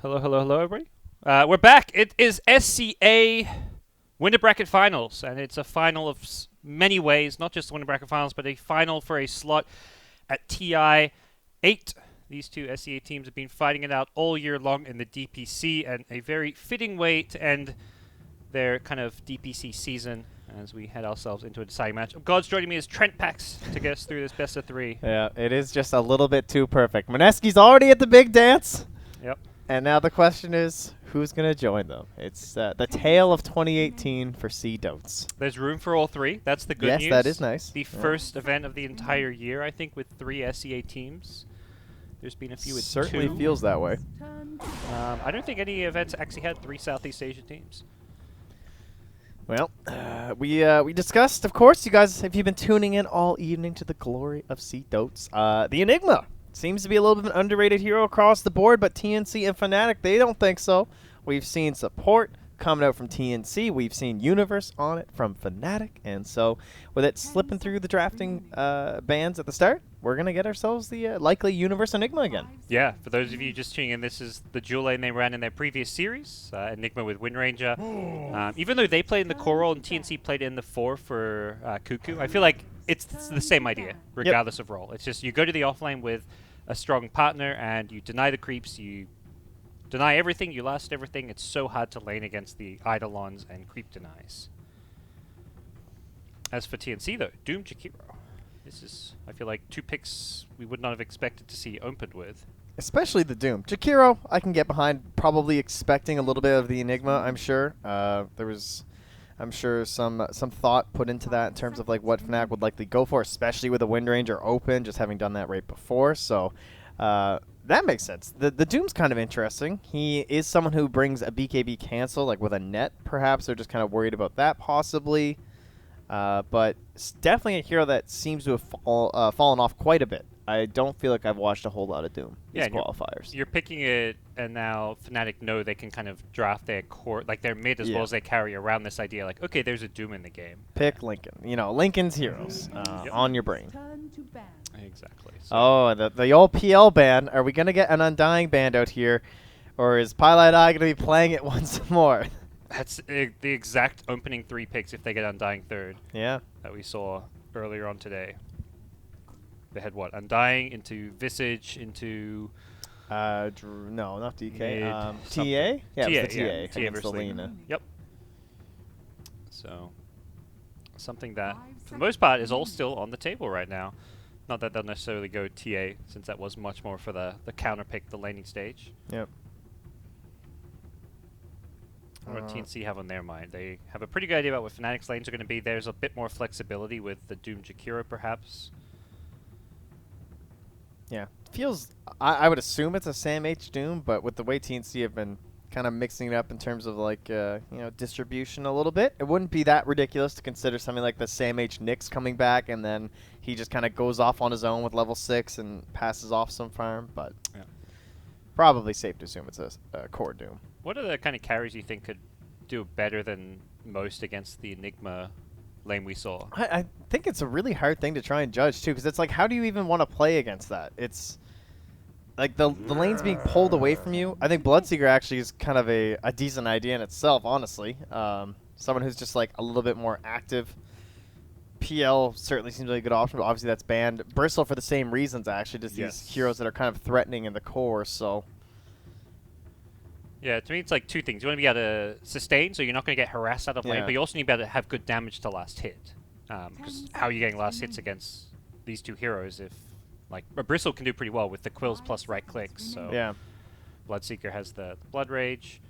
Hello, everybody. We're back. It is SCA Winter Bracket Finals, and it's a final of many ways, not just Winter Bracket Finals, but a final for a slot at TI8. These two SCA teams have been fighting it out all year long in the DPC, and a very fitting way to end their kind of DPC season as we head ourselves into a deciding match. God's joining me is Trent Pax to get us through this best of three. Yeah, it is just a little bit too perfect. Moneski's already at the big dance. Yep. And now the question is, who's going to join them? It's the tale of 2018 for Sea-Dotes. There's room for all three. That's the good news. Yes, that is nice. The first event of the entire year, I think, with 3 SCA teams. There's been a few with Certainly 2. feels that way. I don't think any events actually had 3 Southeast Asian teams. Well, we discussed, of course, you guys, if you've been tuning in all evening to the glory of Sea-Dotes, the Enigma. Seems to be a little bit of an underrated hero across the board, but TNC and Fnatic, they don't think so. We've seen support coming out from TNC. We've seen Universe on it from Fnatic. And so with it slipping through the drafting bands at the start, we're going to get ourselves the likely Universe Enigma again. Yeah, for those of you just tuning in, this is the dual lane they ran in their previous series, Enigma with Windranger. Even though they played in the core role and TNC played in the 4 for Cuckoo, I feel like it's the same idea, regardless of role. It's just you go to the offlane with a strong partner and you deny the creeps, you deny everything, you last everything. It's so hard to lane against the Eidolons and creep denies. As for TNC though, Doom Jakiro. This is, I feel like, 2 picks we would not have expected to see opened with. Especially the Doom. Jakiro, I can get behind, probably expecting a little bit of the Enigma, I'm sure. There was, I'm sure, some thought put into that in terms of like what Fnatic would likely go for, especially with a Windranger open, just having done that right before. So that makes sense. The Doom's kind of interesting. He is someone who brings a BKB cancel, like with a net, perhaps. They're just kind of worried about that, possibly. But it's definitely a hero that seems to have fallen off quite a bit. I don't feel like I've watched a whole lot of Doom these qualifiers. You're picking it, and now Fnatic know they can kind of draft their core, like their mid as well as they carry around this idea, like, okay, there's a Doom in the game. Pick Lincoln. You know, Lincoln's heroes on your brain. Exactly. So Oh, the old PL ban. Are we going to get an Undying band out here? Or is Pilot Eye going to be playing it once more? that's the exact opening 3 picks if they get Undying third. Yeah. That we saw earlier on today. They had what? Undying into Visage into no, not DK. Mid TA? something. Yeah, it was the yeah. TA TA against versus Lena. Lena. Yep. So something that, for the most part, is all still on the table right now. Not that they'll necessarily go TA, since that was much more for the counter pick, the laning stage. Yep. What TNC have on their mind? They have a pretty good idea about what Fnatic's lanes are going to be. There's a bit more flexibility with the Doom Jakiro, perhaps. Yeah. Feels, I would assume it's a Sam H Doom, but with the way TNC have been kind of mixing it up in terms of like, distribution a little bit, it wouldn't be that ridiculous to consider something like the Sam H Nyx coming back and then he just kind of goes off on his own with level 6 and passes off some farm, but probably safe to assume it's a core Doom. What are the kind of carries you think could do better than most against the Enigma lane we saw? I think it's a really hard thing to try and judge too, because it's like, how do you even want to play against that? It's like the lane's being pulled away from you. I think Bloodseeker actually is kind of a decent idea in itself, honestly. Someone who's just like a little bit more active. PL certainly seems like a good option, but obviously that's banned. Bristle for the same reasons, actually, just these heroes that are kind of threatening in the core, so. Yeah, to me it's like 2 things. You want to be able to sustain, so you're not going to get harassed out of lane, but you also need to be able to have good damage to last hit. Because how are you getting last hits against these 2 heroes if, like, Bristle can do pretty well with the quills plus right clicks, so Yeah. Bloodseeker has the Blood Rage,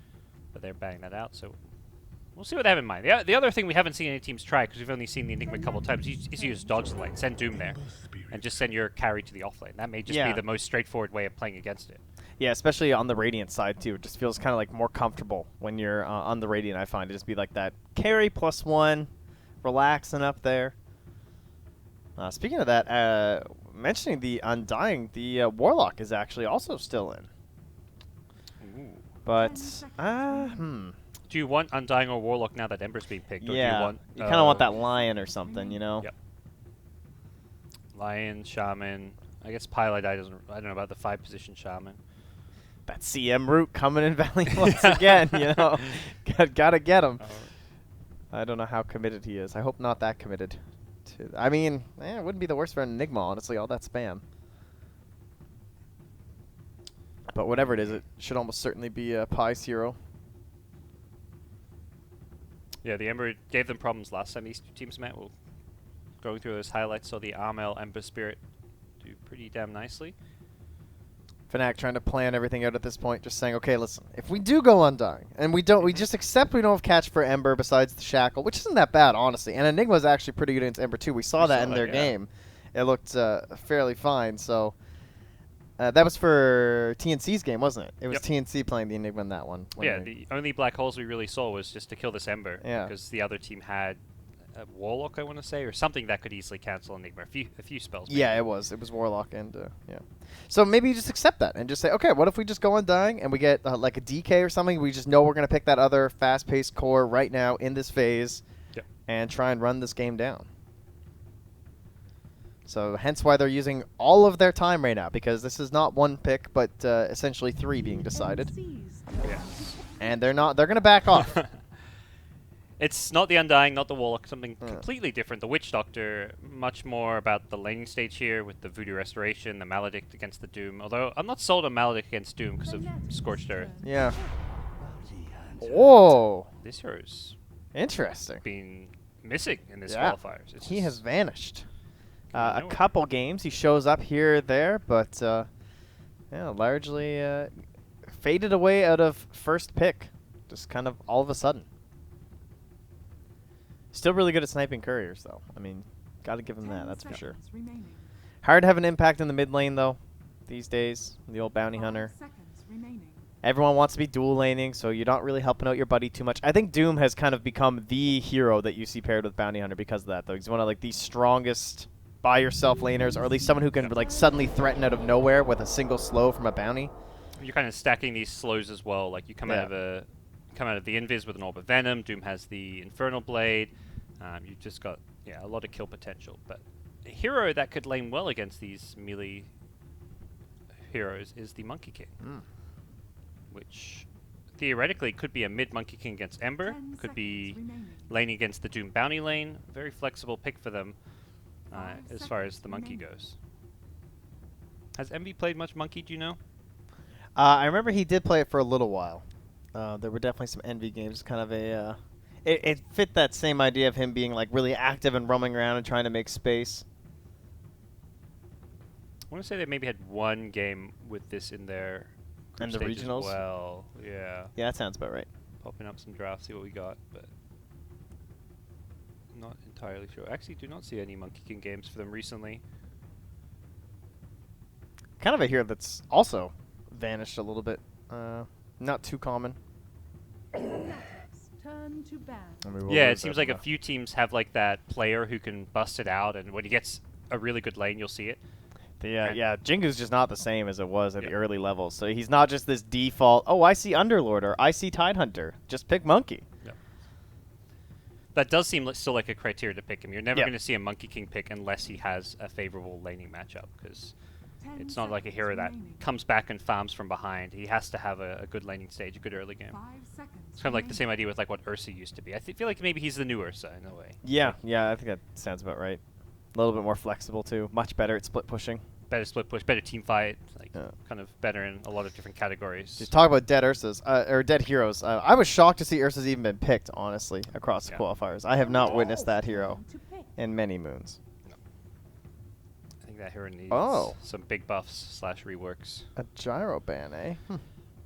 but they're banning that out, so we'll see what they have in mind. The other thing we haven't seen any teams try, because we've only seen the Enigma a couple of times, is use dodge the lane, send Doom there, and just send your carry to the offlane. That may just be the most straightforward way of playing against it. Yeah, especially on the Radiant side, too. It just feels kind of like more comfortable when you're on the Radiant, I find. To just be like that carry +1, relaxing up there. Speaking of that, mentioning the Undying, the Warlock is actually also still in. Ooh. But, Do you want Undying or Warlock now that Ember's being picked? Or do you want, you kind of want that Lion or something, you know? Yep. Lion, Shaman. I guess Pilot Eye doesn't. I don't know about the 5-position Shaman. that CM route coming in Valley once again. You know, gotta get him. I don't know how committed he is. I hope not that committed. I mean, it wouldn't be the worst for an Enigma, honestly. All that spam. But whatever it is, it should almost certainly be a Pi's hero. Yeah, the Ember gave them problems last time these two teams met. We'll going through those highlights, saw the Armel Ember Spirit do pretty damn nicely. Fnatic trying to plan everything out at this point, just saying, okay, listen, if we do go Undying, and we just accept we don't have catch for Ember besides the Shackle, which isn't that bad, honestly. And Enigma is actually pretty good against Ember too. We saw that in their game. It looked fairly fine, so... that was for TNC's game, wasn't it? It was TNC playing the Enigma in that one. Yeah, the only black holes we really saw was just to kill this Ember. Yeah. Because the other team had a Warlock, I want to say, or something that could easily cancel Enigma. A few spells. Maybe. Yeah, it was. It was Warlock and, yeah. So maybe you just accept that and just say, okay, what if we just go Undying and we get like a DK or something? We just know we're going to pick that other fast-paced core right now in this phase and try and run this game down. So hence why they're using all of their time right now, because this is not one pick, but essentially 3 being decided. Yes. And they're going to back off. It's not the Undying, not the Warlock, something completely different. The Witch Doctor, much more about the laning stage here with the Voodoo Restoration, the Maledict against the Doom. Although I'm not sold on Maledict against Doom because of Scorched Earth. Yeah. Whoa. This hero's interesting. Been missing in this qualifiers. He has vanished. A couple games, he shows up here or there, but yeah, largely faded away out of first pick, just kind of all of a sudden. Still really good at sniping couriers, though. I mean, got to give him that, that's for sure. Hard to have an impact in the mid lane, though, these days, the old bounty hunter. Everyone wants to be dual laning, so you're not really helping out your buddy too much. I think Doom has kind of become the hero that you see paired with bounty hunter because of that, though. He's one of like the strongest by yourself laners, or at least someone who can like suddenly threaten out of nowhere with a single slow from a bounty. You're kind of stacking these slows as well. Like you come out of the Invis with an Orb of Venom. Doom has the Infernal Blade. You've just got a lot of kill potential. But a hero that could lane well against these melee heroes is the Monkey King, which theoretically could be a mid Monkey King against Ember. Could be laning against the Doom bounty lane. Very flexible pick for them. As far as the Monkey goes. Has MB played much Monkey, do you know? I remember he did play it for a little while. There were definitely some Envy games, kind of a... it fit that same idea of him being like really active and roaming around and trying to make space. I want to say they maybe had one game with this in their and the regionals? As well, yeah. Yeah, that sounds about right. Popping up some drafts, see what we got, but... not entirely sure. I actually do not see any Monkey King games for them recently. Kind of a hero that's also vanished a little bit. Not too common. Turn to yeah, it seems like a few teams have like that player who can bust it out, and when he gets a really good lane, you'll see it. Yeah, Jingu's just not the same as it was at the early levels. So he's not just this default, oh, I see Underlord or I see Tidehunter. Just pick Monkey. Yep. That does seem still like a criteria to pick him. You're never going to see a Monkey King pick unless he has a favorable laning matchup, because it's not like a hero that comes back and farms from behind. He has to have a good laning stage, a good early game. It's kind of like the same idea with like what Ursa used to be. I feel like maybe he's the new Ursa in a way. Yeah, I think that sounds about right. A little bit more flexible too. Much better at split pushing. Better split push, better team fight, like kind of better in a lot of different categories. Just talk about dead Ursas, or dead heroes. I was shocked to see Ursa's even been picked, honestly, across the qualifiers. I have not witnessed that hero in many moons. No. I think that hero needs some big buffs / reworks. A gyro ban, eh?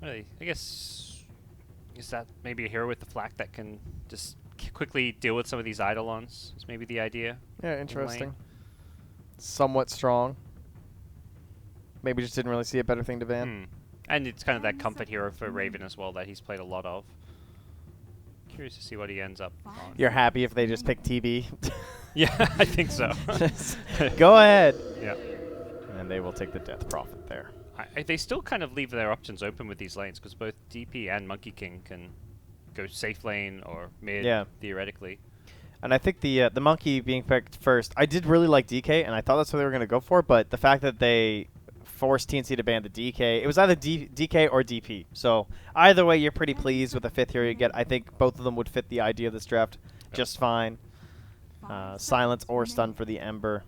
Really, I guess is that maybe a hero with the flak that can just quickly deal with some of these Eidolons? Is maybe the idea. Yeah, interesting. Somewhat strong. Maybe just didn't really see a better thing to ban. And it's kind of that comfort hero for Raven as well that he's played a lot of. Curious to see what he ends up on. You're happy if they just pick TB? Yeah, I think so. Go ahead. Yeah. And they will take the death profit there. They still kind of leave their options open with these lanes, because both DP and Monkey King can go safe lane or mid, theoretically. And I think the Monkey being picked first, I did really like DK, and I thought that's what they were going to go for, but the fact that they forced TNC to ban the DK. It was either DK or DP. So either way, you're pretty pleased with the 5th hero you get. I think both of them would fit the idea of this draft just fine. Silence or stun for the Ember.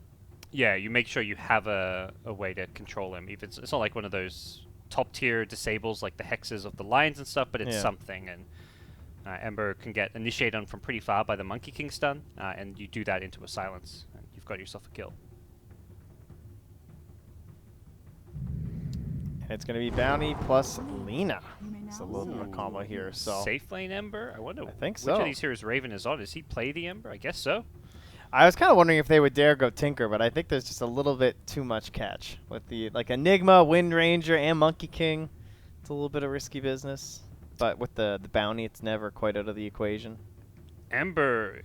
Yeah, you make sure you have a way to control him. Even it's not like one of those top tier disables like the hexes of the lions and stuff, but it's something. And Ember can get initiated on from pretty far by the Monkey King stun, and you do that into a silence, and you've got yourself a kill. And it's going to be Bounty plus Lina. It's a little bit of a combo here. So Safe lane Ember? I wonder think which of these heroes Raven is on. Does he play the Ember? I guess so. I was kind of wondering if they would dare go Tinker, but I think there's just a little bit too much catch with the Enigma, Wind Ranger, and Monkey King. It's a little bit of risky business, but with the bounty, it's never quite out of the equation. Ember,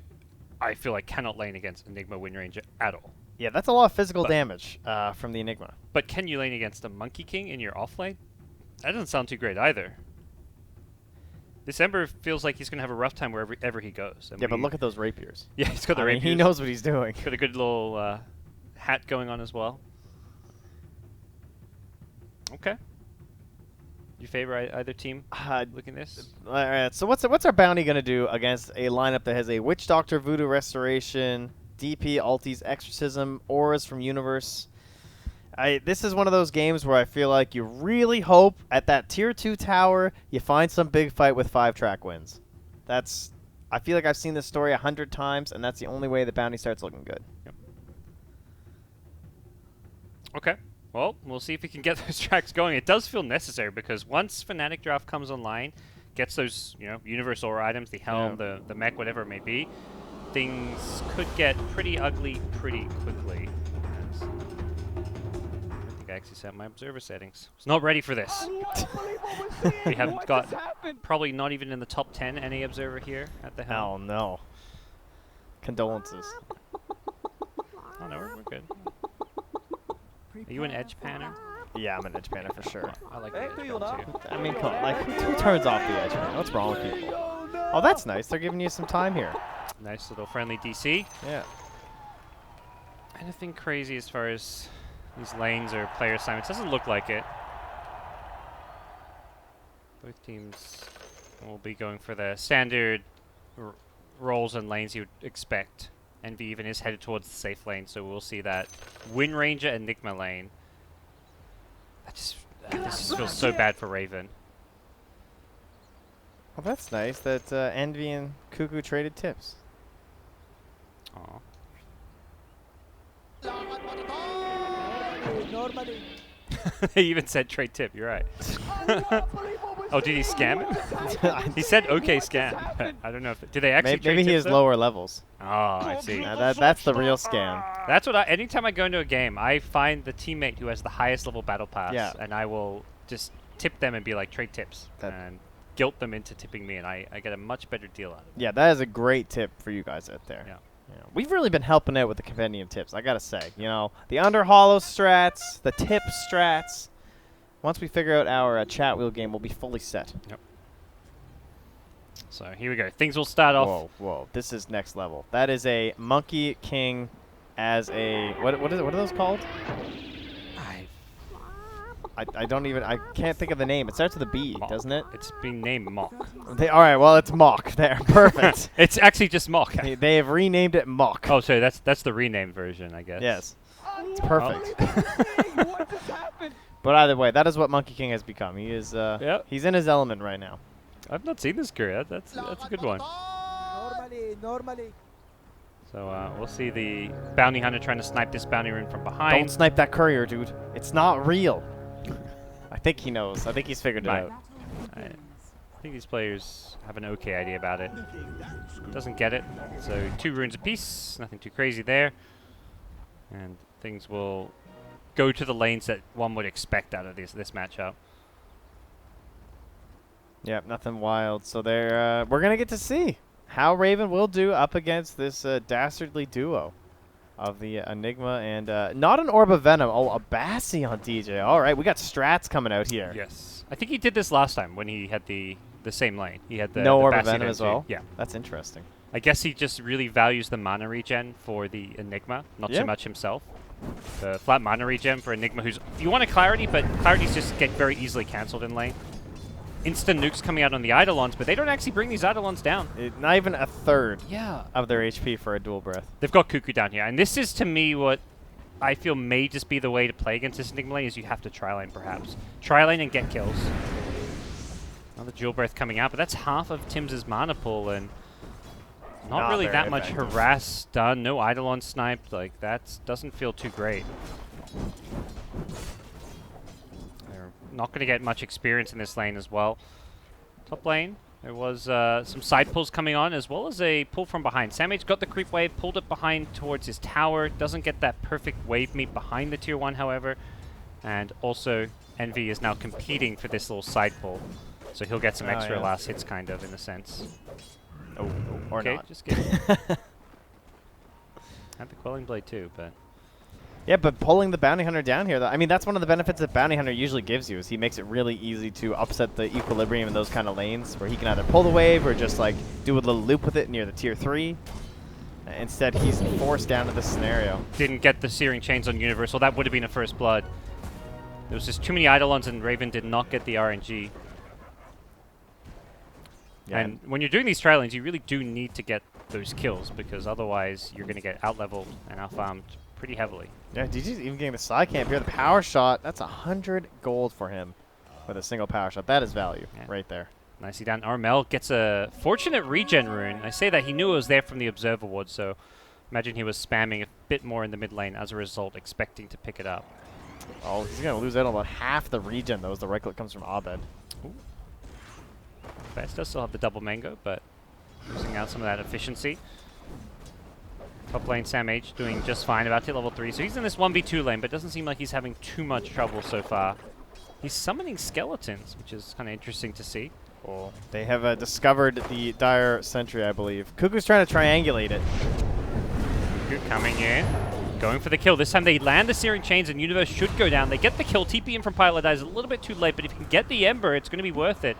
I feel like cannot lane against Enigma, Wind Ranger at all. Yeah, that's a lot of physical damage from the Enigma. But can you lane against a Monkey King in your off lane? That doesn't sound too great either. This Ember feels like he's going to have a rough time wherever he goes. And yeah, but look at those rapiers. Yeah, he's got the rapiers. He knows what he's doing. Got a good little hat going on as well. Okay. You favor either team looking this? All right, so what's our bounty going to do against a lineup that has a Witch Doctor, Voodoo Restoration, DP, Altis, Exorcism, Auras from Universe? This is one of those games where I feel like you really hope at that tier 2 tower you find some big fight with 5-track wins. I feel like I've seen this story 100 times, and that's the only way the bounty starts looking good. Yep. Okay. Well, we'll see if we can get those tracks going. It does feel necessary because once Fnatic draft comes online, gets those Universe Aura items, the helm, the mech, whatever it may be, things could get pretty ugly pretty quickly. I actually set my observer settings. I was not ready for this. We haven't got probably not even in the top 10 any observer here at the helm. Oh no. Condolences. Oh no, we're good. Are you an edge panner? Yeah, I'm an edge panner for sure. I like the edge panner too. I mean, come on, who turns off the edge panner? What's wrong with people? Oh, that's nice. They're giving you some time here. Nice little friendly DC. Yeah. Anything crazy as far as these lanes or player assignments? Doesn't look like it. Both teams will be going for the standard roles and lanes you would expect. Envy even is headed towards the safe lane, so we'll see that Wind Ranger Enigma lane. This just feels so bad for Raven. Well, that's nice that Envy and Cuckoo traded tips. Aw. He even said trade tip, you're right. Oh, did he scam it? He said okay scam. I don't know if did they actually trade maybe he tips has lower levels. Oh, I see. That's the real scam. That's what anytime I go into a game, I find the teammate who has the highest level battle pass, and I will just tip them and be like trade tips and guilt them into tipping me, and I get a much better deal out of it. Yeah, that is a great tip for you guys out there. Yeah. We've really been helping out with the compendium tips, I gotta say. The under hollow strats, the tip strats. Once we figure out our chat wheel game, we'll be fully set. Yep. So here we go. Things will start off. Whoa. This is next level. That is a Monkey King as a... What are those called? I don't even... I can't think of the name. It starts with a B, doesn't it? It's being named Mock. Alright, well, it's Mock. There. Perfect. It's actually just Mock. They have renamed it Mock. Oh, sorry. That's the renamed version, I guess. Yes. It's perfect. What just happened? But either way, that is what Monkey King has become. He is he's in his element right now. I've not seen this career. That's a good one. Normally. So we'll see the bounty hunter trying to snipe this bounty rune from behind. Don't snipe that courier, dude. It's not real. I think he knows. I think he's figured it out. I think these players have an okay idea about it. Doesn't get it. So 2 runes apiece. Nothing too crazy there. And things will go to the lanes that one would expect out of this matchup. Yep, nothing wild. So we're gonna get to see how Raven will do up against this dastardly duo of the Enigma and not an Orb of Venom. Oh, a Bassi on DJ. All right, we got strats coming out here. Yes, I think he did this last time when he had the same lane. He had the no Orb of Bassi Venom as well. Yeah, that's interesting. I guess he just really values the mana regen for the Enigma, not so much himself. The flat mana regen for Enigma, who's... You want a Clarity, but Clarities just get very easily cancelled in lane. Instant nukes coming out on the Eidolons, but they don't actually bring these Eidolons down. Not even a third Yeah. of their HP for a dual breath. They've got Cuckoo down here, and this is, to me, what I feel may just be the way to play against this Enigma lane, is you have to tri-lane, perhaps. Tri-lane and get kills. Another dual breath coming out, but that's half of Tim's mana pool, and not really very that much effective. harass done. No Eidolon sniped. Like, that doesn't feel too great. They're not going to get much experience in this lane as well. Top lane, there was some side pulls coming on, as well as a pull from behind. Samage got the creep wave, pulled it behind towards his tower. Doesn't get that perfect wave meet behind the tier 1, however. And also, Envy is now competing for this little side pull. So he'll get some extra yeah. last hits, kind of, in a sense. Oh, or Okay, not. just kidding. Had the Quelling Blade too, but... Yeah, but pulling the Bounty Hunter down here, though, I mean, that's one of the benefits that Bounty Hunter usually gives you, is he makes it really easy to upset the equilibrium in those kind of lanes, where he can either pull the wave or just, like, do a little loop with it near the tier 3. Instead, he's forced down to this scenario. Didn't get the Searing Chains on Universal. That would have been a first blood. There was just too many Eidolons, and Raven did not get the RNG. Yeah. And when you're doing these trial lanes, you really do need to get those kills, because otherwise you're going to get out-leveled and out-farmed pretty heavily. Yeah, DG's even getting the side camp here. The power shot, that's 100 gold for him with a single power shot. That is value right there. Nicely done. Armel gets a fortunate regen rune. I say that he knew it was there from the Observer Ward, so imagine he was spamming a bit more in the mid lane as a result, expecting to pick it up. Oh, he's going to lose out on about half the regen, though, as the right click comes from Abed. Best does still have the double mango, but losing out some of that efficiency. Top lane Sam H doing just fine, about to level 3. So he's in this 1v2 lane, but doesn't seem like he's having too much trouble so far. He's summoning skeletons, which is kind of interesting to see. Oh, they have discovered the Dire Sentry, I believe. Cuckoo's trying to triangulate it. Cuckoo coming in, going for the kill. This time they land the Searing Chains and Universe should go down. They get the kill. TP in from Pilot dies a little bit too late, but if you can get the Ember, it's going to be worth it.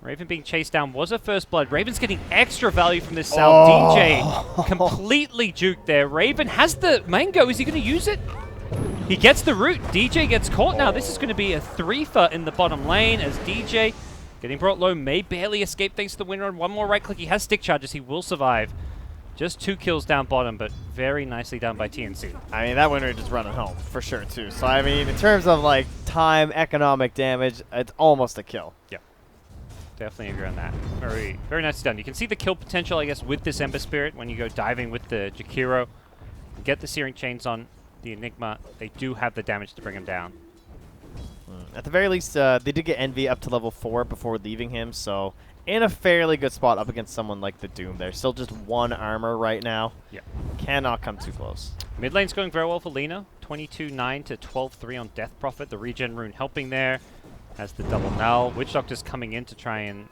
Raven being chased down was a first blood. Raven's getting extra value from this Sal. Oh. DJ completely juked there. Raven has the mango. Is he going to use it? He gets the root. DJ gets caught now. This is going to be a 3-fer in the bottom lane as DJ, getting brought low, may barely escape thanks to the winner. One more right click. He has stick charges. He will survive. Just 2 kills down bottom, but very nicely done by TNC. I mean, that winner just running home for sure, too. So, I mean, in terms of, like, time, economic damage, it's almost a kill. Yeah. Definitely agree on that. Very, very nicely done. You can see the kill potential, I guess, with this Ember Spirit when you go diving with the Jakiro. Get the Searing Chains on the Enigma. They do have the damage to bring him down. At the very least, they did get Envy up to level 4 before leaving him, so in a fairly good spot up against someone like the Doom. They're still just 1 armor right now. Yeah. Cannot come too close. Mid lane's going very well for Lina. 22-9 to 12-3 on Death Prophet. The regen rune helping there. Has the double null. Witch Doctor's coming in to try and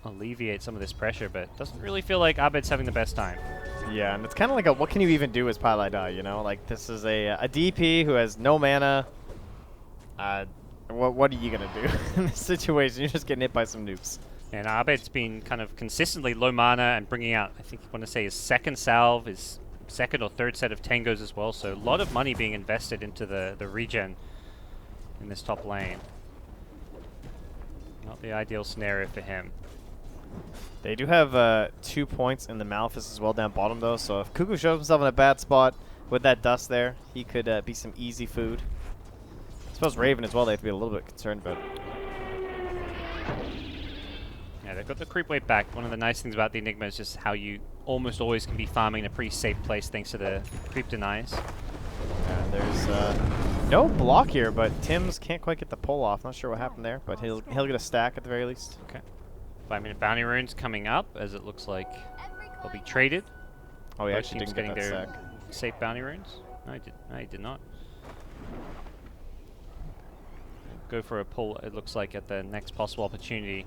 alleviate some of this pressure, but doesn't really feel like Abed's having the best time. Yeah, and it's kind of like a what can you even do as Pilot Die, you know? Like, this is a DP who has no mana. What are you going to do in this situation? You're just getting hit by some nukes. And Abed's been kind of consistently low mana and bringing out, I think you want to say, his second salve, his second or third set of tangos as well. So a lot of money being invested into the regen in this top lane. Not the ideal scenario for him. They do have 2 points in the Malefice as well down bottom, though. So if Cuckoo shows himself in a bad spot with that dust there, he could be some easy food. I suppose Raven as well, they have to be a little bit concerned about. Yeah, they've got the creep wave back. One of the nice things about the Enigma is just how you almost always can be farming in a pretty safe place thanks to the creep denies. And there's no block here, but Tim's can't quite get the pull off. Not sure what happened there, but he'll get a stack at the very least. Okay. 5-minute bounty runes coming up as it looks like they'll be traded. Oh, he Both actually teams didn't get getting that their stack. safe bounty runes. No, he did not. Go for a pull, it looks like, at the next possible opportunity.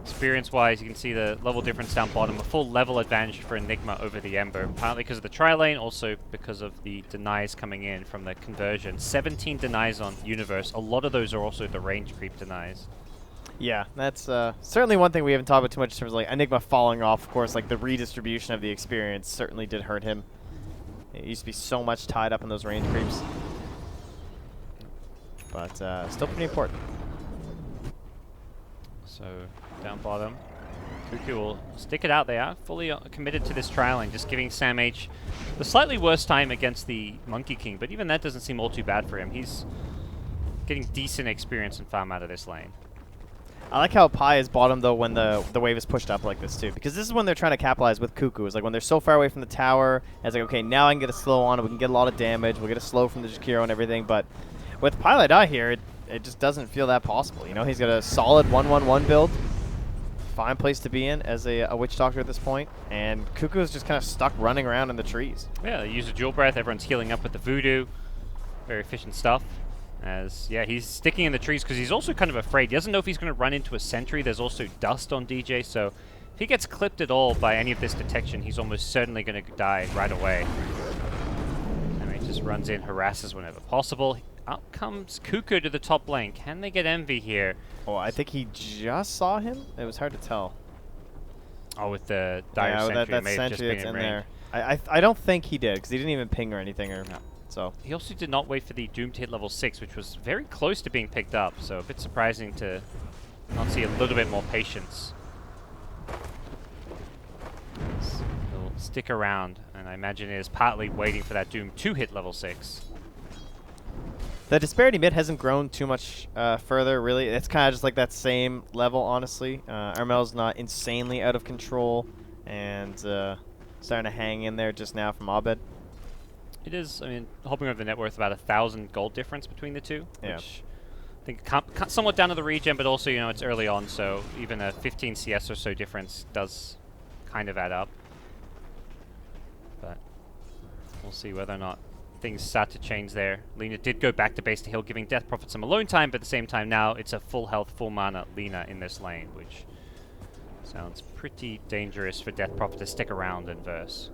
Experience-wise, you can see the level difference down bottom. A full level advantage for Enigma over the Ember. Partly because of the tri-lane, also because of the denies coming in from the conversion. 17 denies on Universe. A lot of those are also the range creep denies. Yeah, that's certainly one thing we haven't talked about too much in terms of like Enigma falling off. Of course, like the redistribution of the experience certainly did hurt him. It used to be so much tied up in those range creeps. But still pretty important. So down bottom, Cuckoo will stick it out there, fully committed to this trialing, just giving Sam H the slightly worse time against the Monkey King, but even that doesn't seem all too bad for him. He's getting decent experience and farm out of this lane. I like how Pi is bottom though when the wave is pushed up like this too, because this is when they're trying to capitalize with Cuckoo. It's like when they're so far away from the tower, and it's like, okay, now I can get a slow on it, we can get a lot of damage, we'll get a slow from the Jakiro and everything, but with Pilot Eye here, it just doesn't feel that possible. You know, he's got a solid 1-1-1 build. Fine place to be in as a Witch Doctor at this point, and Cuckoo is just kind of stuck running around in the trees. Yeah, they use a Dual Breath, everyone's healing up with the Voodoo. Very efficient stuff. As, yeah, he's sticking in the trees because he's also kind of afraid. He doesn't know if he's going to run into a sentry. There's also dust on DJ, so if he gets clipped at all by any of this detection, he's almost certainly going to die right away. And he just runs in, harasses whenever possible. Up comes Cuckoo to the top lane. Can they get Envy here? Oh, I think he just saw him. It was hard to tell. Oh, with the dire sentry, that it may have just sentry been that's in range. there. I don't think he did, because he didn't even ping or anything. Or No. So He also did not wait for the Doom to hit level 6, which was very close to being picked up, so a bit surprising to not see a little bit more patience. He'll stick around, and I imagine it is partly waiting for that Doom to hit level 6. the disparity mid hasn't grown too much further, really. It's kind of just like that same level, honestly. Armel's not insanely out of control, and starting to hang in there just now from Abed. It is, I mean, hopping over the net worth, about 1,000 gold difference between the two, Yeah. which I think somewhat down to the regen, but also, you know, it's early on, so even a 15 CS or so difference does kind of add up. But we'll see whether or not things start to change there. Lina did go back to base to heal, giving Death Prophet some alone time, but at the same time now it's a full health, full mana Lina in this lane, which sounds pretty dangerous for Death Prophet to stick around and verse.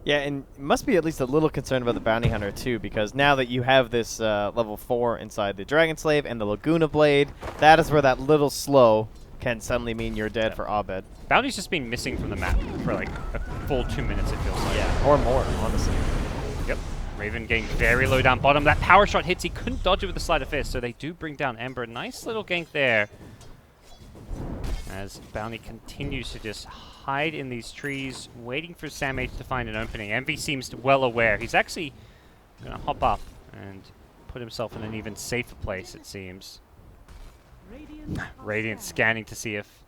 Yeah, and must be at least a little concerned about the Bounty Hunter too, because now that you have this level 4 inside the Dragon Slave and the Laguna Blade, that is where that little slow can suddenly mean you're dead for Abed. Bounty's just been missing from the map for like a full 2 minutes, it feels like. Yeah, or more, honestly. Yep. Raven getting very low down bottom. That power shot hits. He couldn't dodge it with the Sleight of Fist, so they do bring down Ember. Nice little gank there. As Bounty continues to just hide in these trees, waiting for Sam H to find an opening. Envy seems well aware. He's actually going to hop up and put himself in an even safer place, it seems. Radiant scanning to see if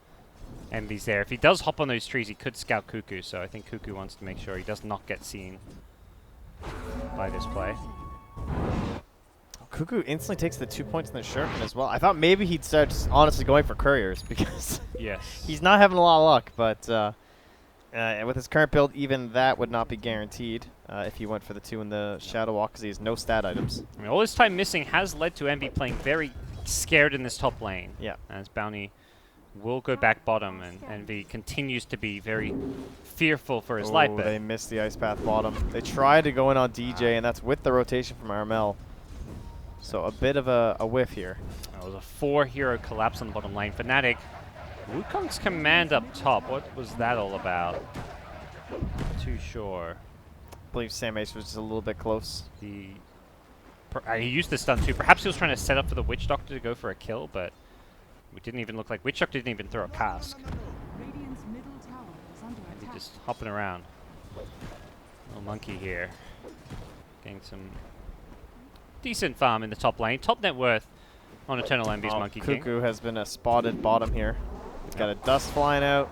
Envy's there. If he does hop on those trees, he could scout Cuckoo, so I think Cuckoo wants to make sure he does not get seen by this play. Cuckoo instantly takes the 2 points in the Shuriken as well. I thought maybe he'd start just honestly going for couriers, because Yes. he's not having a lot of luck, but with his current build, even that would not be guaranteed if he went for the 2 in the Shadow Walk, because he has no stat items. I mean, all this time missing has led to Envy playing very scared in this top lane. Yeah. As Bounty will go back bottom, and Envy continues to be very fearful for his life. Oh, But they missed the Ice Path bottom. They tried to go in on DJ, and that's with the rotation from Armel. So a bit of a whiff here. it was a 4-hero collapse on the bottom lane. Fnatic, Wukong's command up top. What was that all about? Not too sure. I believe Sam Ace was just a little bit close. He used the stun too. Perhaps he was trying to set up for the Witch Doctor to go for a kill, but it didn't even look like Witch Doctor didn't even throw a cask. He's just hopping around. Little monkey here. Getting some decent farm in the top lane. Top net worth on Eternal Envy's Monkey King. Cuckoo has been a spotted bottom here. He's got a dust flying out.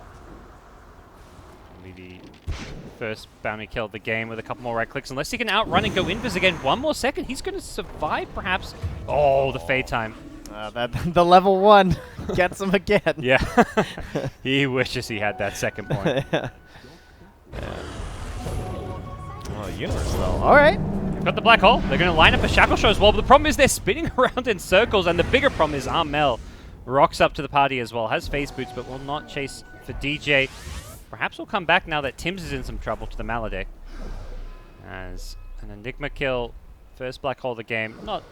Maybe the first Bounty kill of the game with a couple more right clicks. Unless he can outrun and go invis again. One more second. He's going to survive, perhaps. Oh, the fade time. The level 1 gets him again. Yeah. He wishes he had that second point. Yeah. Well, Universe, though. All right. They've got the black hole. They're going to line up a Shackle Show as well. But the problem is they're spinning around in circles. And the bigger problem is Armel rocks up to the party as well. Has phase boots, but will not chase for DJ. Perhaps will come back now that Tims is in some trouble to the Maledict. As an Enigma kill. First black hole of the game. Not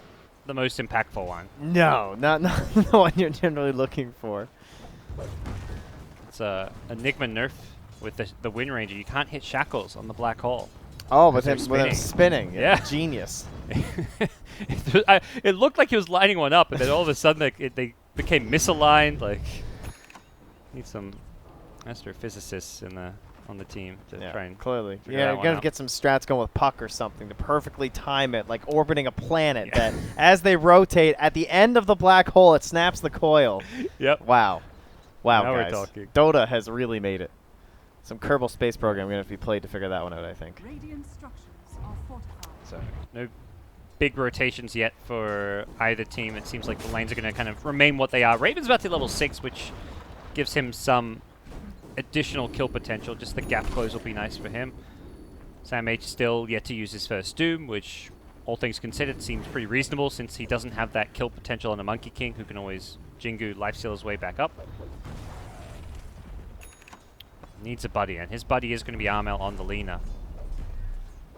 the most impactful one. No, not the one you're generally looking for. It's a Enigma nerf with the Wind Ranger. You can't hit Shackles on the black hole. Oh, As with they're him spinning. Yeah. Genius. It looked like he was lining one up, and then all of a sudden they became misaligned. Like, need some astrophysicists on the team to try and clearly. figure Yeah, that you're one gonna out. get some strats going with Puck or something to perfectly time it, like orbiting a planet. That as they rotate at the end of the black hole, it snaps the coil. Yep. Wow, wow, Now we're guys. talking. Dota has really made it. Some Kerbal Space Program gonna have to be played to figure that one out, I think. Radiant structures are fortified. So no big rotations yet for either team. It seems like the lanes are going to kind of remain what they are. Raven's about to level 6, which gives him some additional kill potential. Just the gap close will be nice for him. Sam H still yet to use his first Doom, which, all things considered, seems pretty reasonable since he doesn't have that kill potential on a Monkey King, who can always Jingu lifesteal his way back up. Needs a buddy, and his buddy is going to be Armel on the Lina.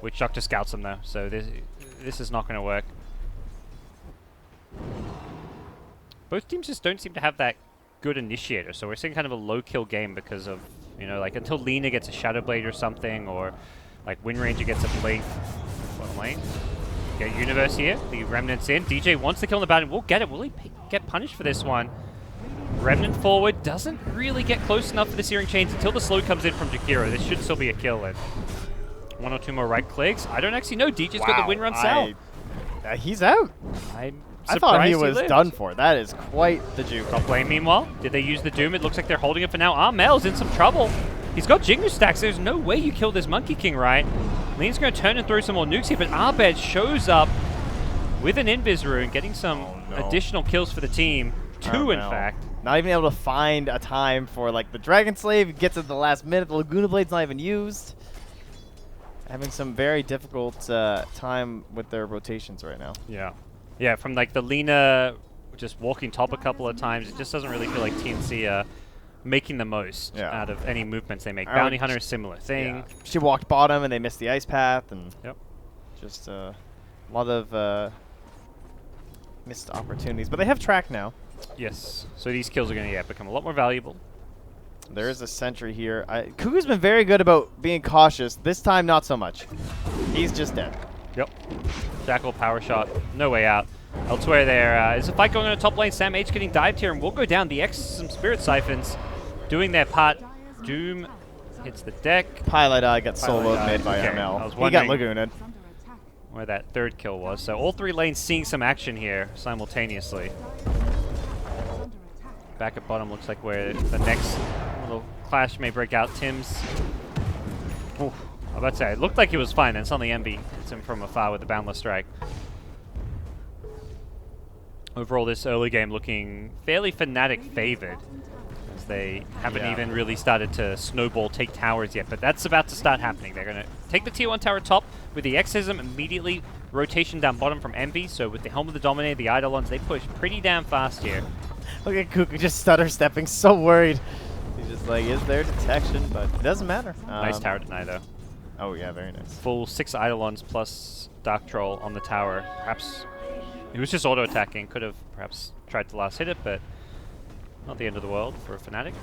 Witch Doctor scouts him though, so this is not going to work. Both teams just don't seem to have that good initiator, so we're seeing kind of a low kill game because of, you know, like until Lina gets a Shadow Blade or something, or like Wind Ranger gets a Blade. Bottom lane. Get Universe here, the Remnant's in. DJ wants to kill on the Baron. We'll get it. Will he get punished for this one? Remnant forward doesn't really get close enough for the Searing Chains until the slow comes in from Jakiro. This should still be a kill. And one or two more right clicks. I don't actually know. DJ's got the win run cell. He's out. I thought he was done for. That is quite the juke. Top lane, meanwhile. Did they use the Doom? It looks like they're holding it for now. Armel's in some trouble. He's got Jingu stacks. There's no way you kill this Monkey King, right? Lean's going to turn and throw some more nukes here, but Abed shows up with an Invis rune, getting some additional kills for the team. Two, in fact. Not even able to find a time for, like, the Dragon Slave. Gets at the last minute. The Laguna Blade's not even used. Having some very difficult time with their rotations right now. Yeah. Yeah, from like the Lina just walking top a couple of times, it just doesn't really feel like TNC making the most out of any movements they make. Bounty Hunter, similar thing. Yeah. She walked bottom and they missed the ice path, and just a lot of missed opportunities. But they have track now. Yes. So these kills are going to become a lot more valuable. There is a sentry here. Kuku's been very good about being cautious. This time, not so much. He's just dead. Yep. Jackal, power shot. No way out. Elsewhere there is a fight going on in the top lane. Sam H getting dived here and will go down. The X, some Spirit Siphons doing their part. Doom hits the deck. Pilot Eye got soloed mid by ML. He got Lagooned. Where that third kill was. So all three lanes seeing some action here simultaneously. Back at bottom looks like where the next little clash may break out. Tim's. Oof. I was about to say, it looked like he was fine, and suddenly Envy hits him from afar with the Boundless Strike. Overall, this early game looking fairly Fnatic favored, as they haven't even really started to snowball, take towers yet, but that's about to start happening. They're going to take the tier 1 tower top with the Exism, immediately rotation down bottom from Envy, so with the Helm of the Dominator, the Eidolons, they push pretty damn fast here. Look at Kuku just stutter stepping, so worried. He's just like, is there detection? But it doesn't matter. Nice tower deny, though. Oh, yeah, very nice. Full 6 Eidolons plus Dark Troll on the tower. Perhaps he was just auto-attacking. Could have perhaps tried to last hit it, but not the end of the world for a Fnatic.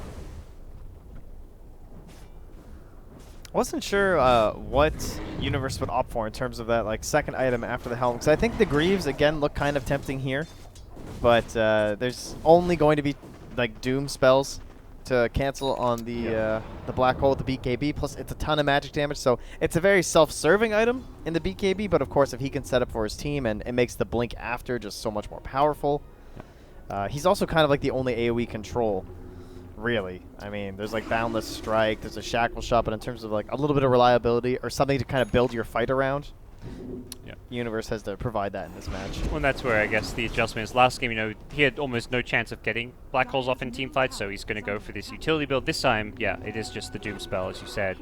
Wasn't sure what Universe would opt for in terms of that like second item after the Helm, because I think the Greaves, again, look kind of tempting here. But there's only going to be like Doom spells to cancel on the Black Hole with the BKB, plus it's a ton of magic damage, so it's a very self-serving item in the BKB, but of course if he can set up for his team, and it makes the blink after just so much more powerful. He's also kind of like the only AoE control, really. I mean, there's like Boundless Strike, there's a Shackle Shot, but in terms of like a little bit of reliability or something to kind of build your fight around, Universe has to provide that in this match. Well, and that's where I guess the adjustment is. Last game, you know, he had almost no chance of getting Black Holes off in team fights, so he's going to go for this utility build. This time, yeah, it is just the Doom spell, as you said.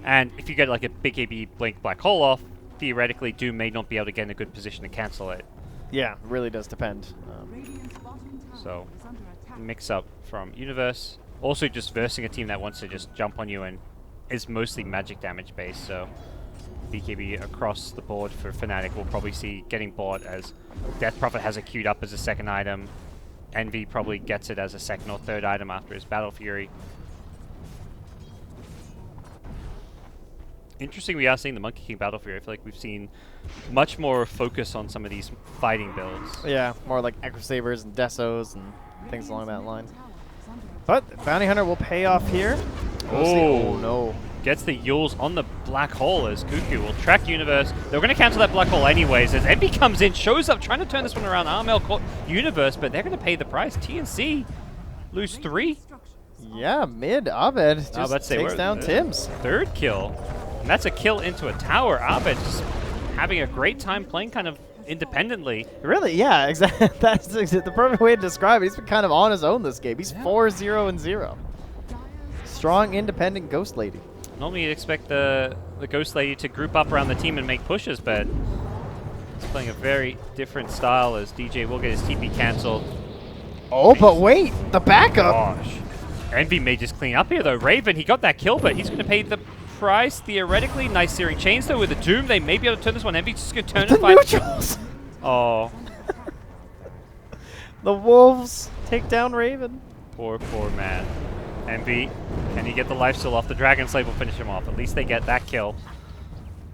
And if you get like a big AB blink Black Hole off, theoretically Doom may not be able to get in a good position to cancel it. Yeah, really does depend. So, mix up from Universe. Also just versing a team that wants to just jump on you and is mostly magic damage based, so BKB across the board for Fnatic we'll probably see getting bought as Death Prophet has it queued up as a second item. Envy probably gets it as a second or third item after his Battle Fury. Interesting, we are seeing the Monkey King Battlefield. I feel like we've seen much more focus on some of these fighting builds. Yeah, more like Echo Sabers and Desos and things along that line. But Bounty Hunter will pay off here. We'll see. Oh no. Gets the Yules on the black hole as Cuckoo will track Universe. They're going to cancel that black hole anyways as Envy comes in, shows up, trying to turn this one around. Armel caught Universe, but they're going to pay the price. TNC lose 3. Yeah, mid Abed just takes down Tim's. 3rd kill. And that's a kill into a tower. Abed just having a great time playing kind of independently. Really? Yeah, exactly. That's the perfect way to describe it. He's been kind of on his own this game. He's 4-0-0. Strong, independent Ghost Lady. Normally you'd expect the Ghost Lady to group up around the team and make pushes, but he's playing a very different style as DJ will get his TP cancelled. Oh, but wait, the backup. Gosh. Envy may just clean up here though. Raven, he got that kill, but he's going to pay the price theoretically. Nice searing chains though with the Doom. They may be able to turn this one. Envy's just going to turn the it 5. neutrals. Oh. The Wolves take down Raven. Poor man. Envy, can he get the lifesteal off? The Dragon Slave will finish him off. At least they get that kill.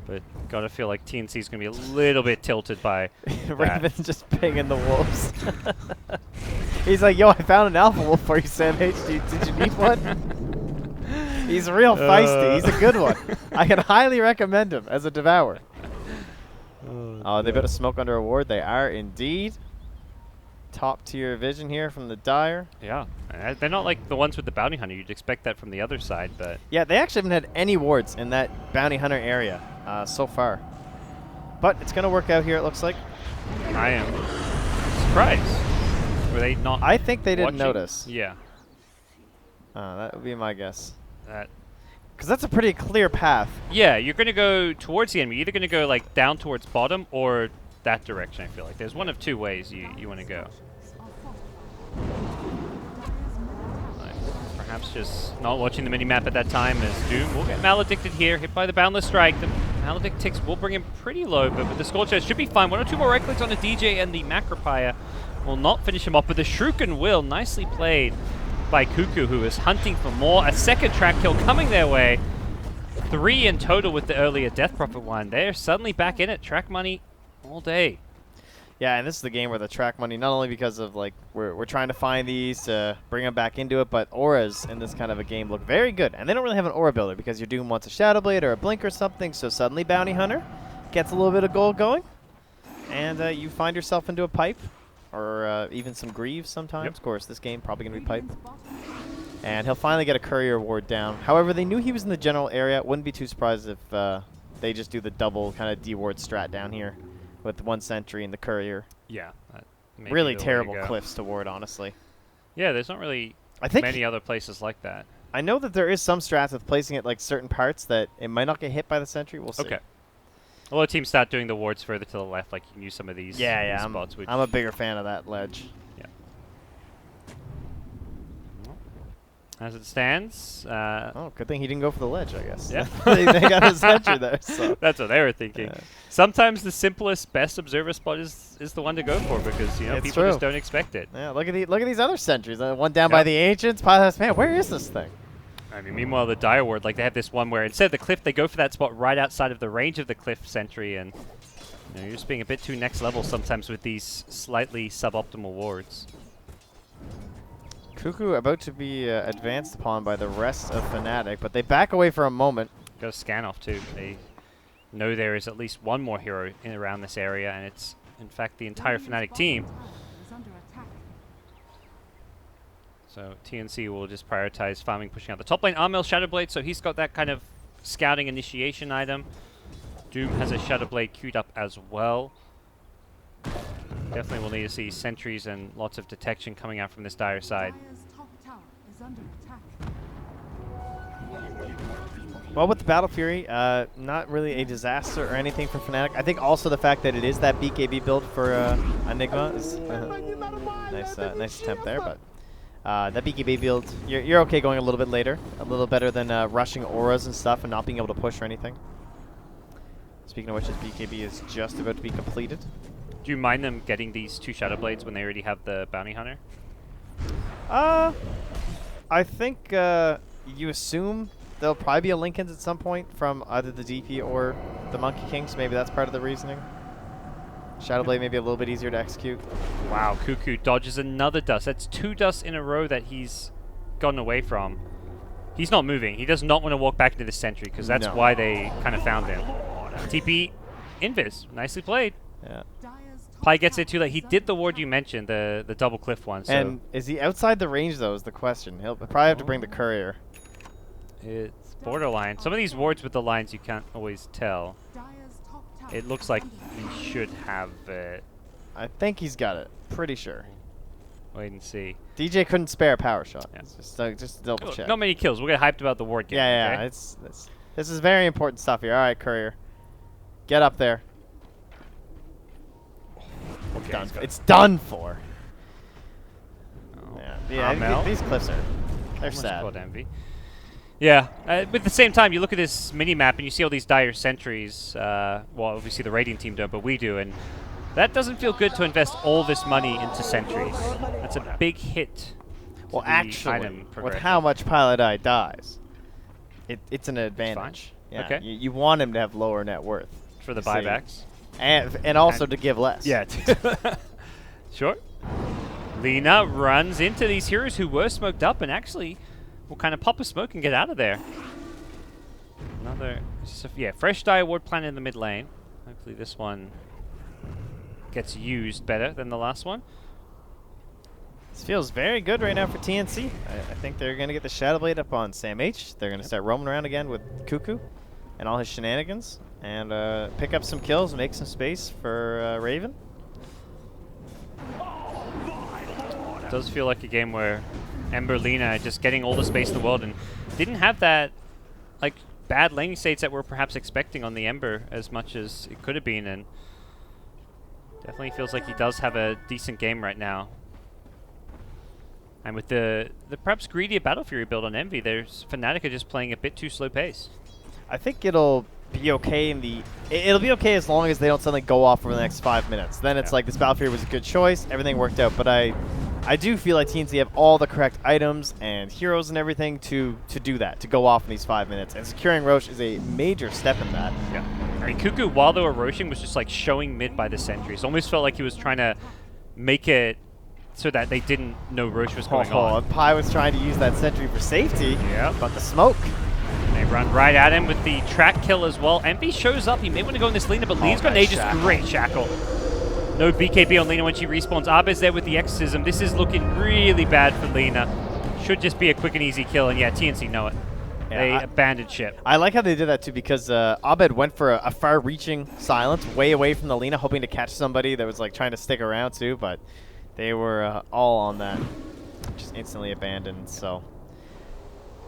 But gotta feel like TNC is gonna be a little bit tilted by Raven's just pinging the Wolves. He's like, yo, I found an Alpha Wolf for you, Sam H. Did you need one? He's real feisty. He's a good one. I can highly recommend him as a Devourer. Oh, they better smoke under a ward. They are indeed. Top tier vision here from the Dire. Yeah, they're not like the ones with the Bounty Hunter. You'd expect that from the other side, but... Yeah, they actually haven't had any wards in that Bounty Hunter area so far. But it's going to work out here, it looks like. I am surprised. Were they not I think they didn't watching? notice. Yeah. That would be my guess. That... Because that's a pretty clear path. Yeah, you're going to go towards the enemy. You're either going to go like down towards bottom or that direction, I feel like. There's one of 2 ways you want to go. Perhaps just not watching the mini-map at that time as Doom will get Maledicted here, hit by the Boundless Strike. The Maledict ticks will bring him pretty low, but with the Scorcher should be fine. 1 or 2 more right clicks on the DJ and the Macropire will not finish him off, but the Shuriken will. Nicely played by Cuckoo, who is hunting for more. A second track kill coming their way. 3 in total with the earlier Death Prophet one. They're suddenly back in it. Track money all day. Yeah, and this is the game where the track money, not only because of like we're trying to find these to bring them back into it, but auras in this kind of a game look very good. And they don't really have an aura builder because your Doom wants a Shadow Blade or a Blink or something, so suddenly Bounty Hunter gets a little bit of gold going. And you find yourself into a pipe or even some Greaves sometimes. Yep. Of course, this game probably going to be pipe. And he'll finally get a Courier ward down. However, they knew he was in the general area. Wouldn't be too surprised if they just do the double kind of D-ward strat down here with 1 sentry and the Courier. Yeah. Really terrible cliffs to ward, honestly. Yeah, there's not really many other places like that. I know that there is some strats with placing it like certain parts that it might not get hit by the sentry. We'll see. Okay. A lot of teams start doing the wards further to the left, like you can use some of these, these spots. I'm a bigger fan of that ledge. Yeah. As it stands... oh, good thing he didn't go for the ledge, I guess. Yeah. they got his sentry there. So. That's what they were thinking. Sometimes the simplest, best observer spot is the one to go for because people just don't expect it. Yeah, look at these other sentries. One down by the Ancients. Man, where is this thing? I mean, meanwhile, the Dire Ward, like they have this one where instead of the cliff, they go for that spot right outside of the range of the cliff sentry, and you're just being a bit too next level sometimes with these slightly suboptimal wards. Cuckoo about to be advanced upon by the rest of Fnatic, but they back away for a moment. Got a scan off too. They know there is at least one more hero in around this area, and it's in fact the entire Fnatic team. So TNC will just prioritize farming, pushing out the top lane. Armel's Shadowblade, so he's got that kind of scouting initiation item. Doom has a Shadowblade queued up as well. Definitely will need to see sentries and lots of detection coming out from this Dire side. Well, with the Battle Fury, not really a disaster or anything for Fnatic. I think also the fact that it is that BKB build for Enigma is nice attempt there, but that BKB build, you're okay going a little bit later. A little better than rushing auras and stuff and not being able to push or anything. Speaking of which, his BKB is just about to be completed. Do you mind them getting these 2 Shadowblades when they already have the Bounty Hunter? I think you assume there'll probably be a Linken's at some point from either the DP or the Monkey King, so maybe that's part of the reasoning. Shadowblade maybe a little bit easier to execute. Wow, Cuckoo dodges another dust. That's 2 dusts in a row that he's gotten away from. He's not moving. He does not want to walk back into the sentry because that's why they kind of found him. TP Invis. Nicely played. Yeah. Pi gets it too late. He did the ward you mentioned, the double cliff one. So And is he outside the range, though, is the question. He'll probably have to bring the courier. it's borderline. Some of these wards with the lines you can't always tell. It looks like he should have it. I think he's got it. Pretty sure. Wait and see. DJ couldn't spare a power shot. Yeah. Just double check. Not many kills. We'll get hyped about the ward game. Yeah, okay? this is very important stuff here. All right, courier. Get up there. Okay, Done. It's done for. Oh. Yeah, these cliffs they're Almost sad. called envy. Yeah, but at the same time, you look at this mini-map and you see all these dire sentries. Well, obviously the Radiant team don't, but we do. And that doesn't feel good to invest all this money into sentries. That's a big hit. Well, to the actually, item with progression. how much Pilot Eye dies, it's an advantage. Yeah, Okay. you want him to have lower net worth. For the See. buybacks. And also to give less. Yeah. Sure. Lina runs into these heroes who were smoked up and actually will kind of pop a smoke and get out of there. Another, fresh dire ward planted in the mid lane. Hopefully this one gets used better than the last one. This feels very good right now for TNC. I think they're going to get the Shadowblade up on Sam H. They're going to start roaming around again with Cuckoo and all his shenanigans. And pick up some kills, make some space for Raven. It does feel like a game where Ember Lina are just getting all the space in the world and didn't have that like bad laning states that we're perhaps expecting on the Ember as much as it could have been, and definitely feels like he does have a decent game right now. And with the perhaps greedier Battle Fury build on Envy, there's Fnatic are just playing a bit too slow pace. I think it'll be okay in the... It'll be okay as long as they don't suddenly go off for the next 5 minutes. Then it's like this Battle Fury was a good choice, everything worked out. But I do feel like TNC have all the correct items and heroes and everything to do that, to go off in these 5 minutes. And securing Roche is a major step in that. Yeah. I mean, Cuckoo, while they were roaching, was just like showing mid by the sentries. Almost felt like he was trying to make it so that they didn't know Roche was going on. And Pi was trying to use that sentry for safety, Yeah. but the smoke. They run right at him with the track kill as well. Envy shows up. He may want to go in this Lina, but Lina's got an Aegis. Great shackle. No BKB on Lina when she respawns. Abez there with the exorcism. This is looking really bad for Lina. Should just be a quick and easy kill, and yeah, TNC know it. Yeah, They abandoned ship. I like how they did that too, because Abed went for a far-reaching silence, way away from the Lina, hoping to catch somebody that was like trying to stick around too, but they were all on that. Just instantly abandoned, so...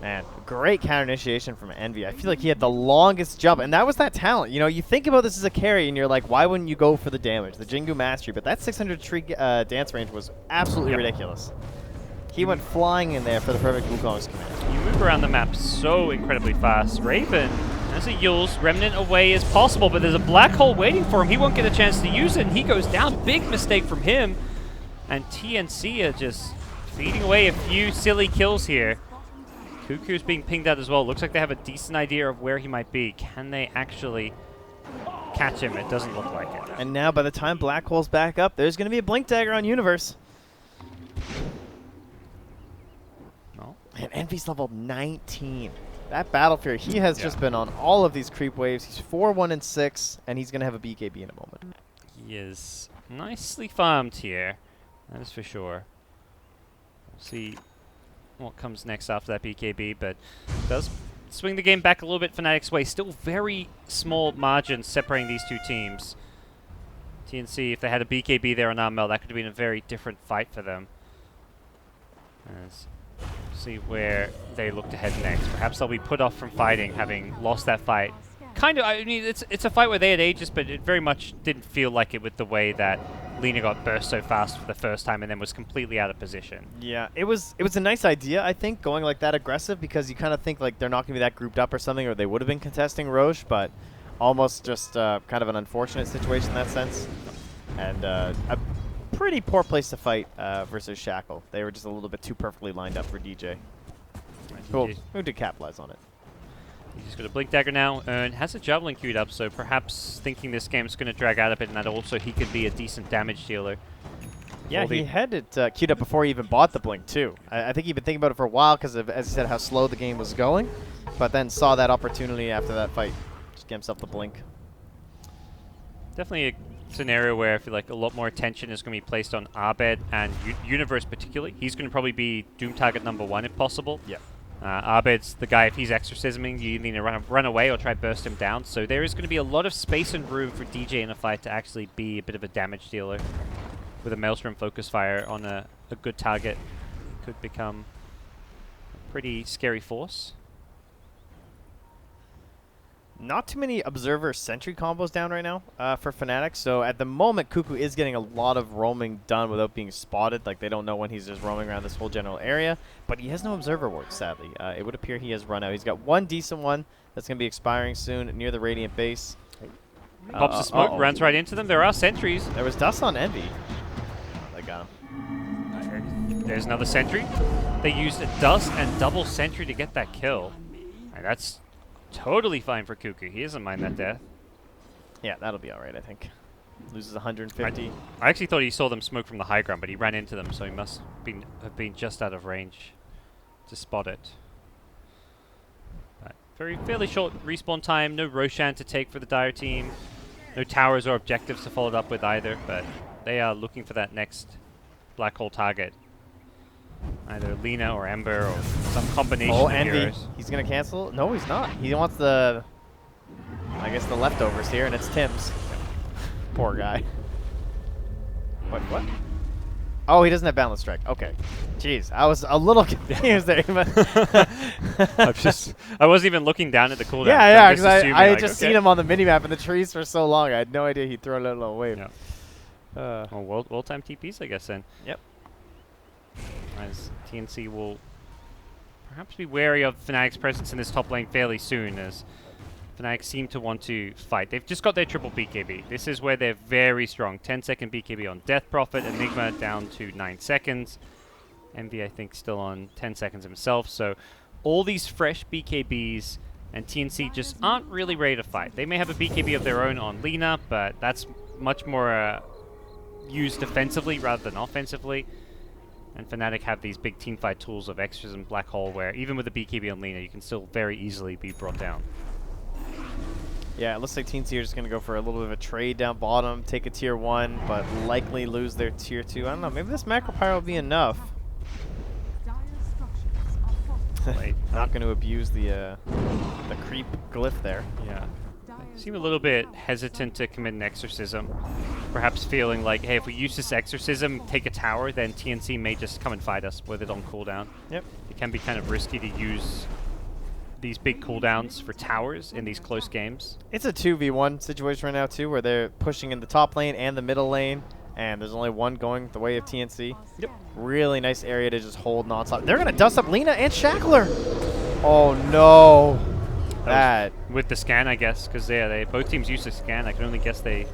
Man, great counter initiation from Envy. I feel like he had the longest jump, and that was that talent. You know, you think about this as a carry, and you're like, why wouldn't you go for the damage, the Jingu Mastery? But that 600 tree dance range was absolutely ridiculous. He went flying in there for the perfect Wukong's command. You move around the map so incredibly fast. Raven, as he Yules, Remnant away as possible, but there's a black hole waiting for him. He won't get a chance to use it, and he goes down. Big mistake from him. And TNC are just feeding away a few silly kills here. Cuckoo's being pinged out as well. Looks like they have a decent idea of where he might be. Can they actually catch him? It doesn't look like it. And now, by the time Black Hole's back up, there's going to be a Blink Dagger on Universe. No. Man, Envy's level 19. That Battle Fury, he has just been on all of these creep waves. He's 4-1-6, and he's going to have a BKB in a moment. He is nicely farmed here. That is for sure. We'll see what comes next after that BKB, but does swing the game back a little bit Fnatic's way. Still very small margins separating these two teams. TNC, if they had a BKB there on Armel, that could have been a very different fight for them. Let's see where they look to head next. Perhaps they'll be put off from fighting, having lost that fight. Kind of, I mean, it's a fight where they had Aegis, but it very much didn't feel like it with the way that Lina got burst so fast for the first time and then was completely out of position. Yeah, it was a nice idea, I think, going like that aggressive, because you kind of think like they're not going to be that grouped up or something, or they would have been contesting Roche, but almost just kind of an unfortunate situation in that sense. And a pretty poor place to fight versus Shackle. They were just a little bit too perfectly lined up for DJ. Who did capitalize on it. He's just got a Blink Dagger now. Earn has a Javelin queued up, so perhaps thinking this game's going to drag out a bit, and that also he could be a decent damage dealer. Yeah, he had it queued up before he even bought the Blink, too. I think he'd been thinking about it for a while because of, as he said, how slow the game was going, but then saw that opportunity after that fight. Just get himself the Blink. Definitely a scenario where I feel like a lot more attention is going to be placed on Abed and Universe particularly. He's going to probably be Doom target #1 if possible. Yeah. Abed's the guy, if he's exorcisming, you either need to run away or try burst him down. So there is going to be a lot of space and room for DJ in a fight to actually be a bit of a damage dealer. With a Maelstrom Focus Fire on a good target, it could become a pretty scary force. Not too many Observer Sentry combos down right now for Fnatic. So at the moment, Cuckoo is getting a lot of roaming done without being spotted. Like, they don't know when he's just roaming around this whole general area. But he has no Observer Ward, sadly. It would appear he has run out. He's got one decent one that's going to be expiring soon near the Radiant base. Pops the smoke, runs right into them. There are sentries. There was dust on Envy. They got him. There's another sentry. They used a dust and double sentry to get that kill. And that's totally fine for Cuckoo. He doesn't mind that death. Yeah, that'll be all right, I think. Loses 150. I actually thought he saw them smoke from the high ground, but he ran into them, so he must have been just out of range to spot it. Fairly short respawn time. No Roshan to take for the Dire team. No towers or objectives to follow it up with either, but they are looking for that next black hole target. Either Lina or Ember or some combination of Envy. heroes. He's going to cancel? No, he's not. He wants the, I guess, the leftovers here, and it's Tim's. Poor guy. What? Oh, he doesn't have Balance Strike. Okay. Jeez, I was a little confused there. I wasn't even looking down at the cooldown. Yeah, because I had just seen him on the minimap in the trees for so long. I had no idea he'd throw a little wave. Yeah. Well, well-timed TPs, I guess, then. Yep. As TNC will perhaps be wary of Fnatic's presence in this top lane fairly soon, as Fnatic seem to want to fight. They've just got their triple BKB. This is where they're very strong. 10-second BKB on Death Prophet, Enigma down to 9 seconds. Envy, I think, still on 10 seconds himself. So all these fresh BKBs, and TNC just aren't really ready to fight. They may have a BKB of their own on Lina, but that's much more used defensively rather than offensively. And Fnatic have these big teamfight tools of Exorcism, Black Hole, where even with a BKB on Lina, you can still very easily be brought down. Yeah, it looks like TNC are just going to go for a little bit of a trade down bottom, take a tier 1, but likely lose their tier 2. I don't know, maybe this Macro Pyro will be enough. Dire structures are fortified. Not going to abuse the creep glyph there. Yeah. Seem a little bit hesitant to commit an Exorcism. Perhaps feeling like, hey, if we use this Exorcism, take a tower, then TNC may just come and fight us with it on cooldown. Yep. It can be kind of risky to use these big cooldowns for towers in these close games. It's a 2v1 situation right now, too, where they're pushing in the top lane and the middle lane, and there's only one going the way of TNC. Yep. Really nice area to just hold non-stop. They're going to dust up Lina and Shackler. Oh, no. That. With the scan, I guess, because they both teams use the scan. I can only guess they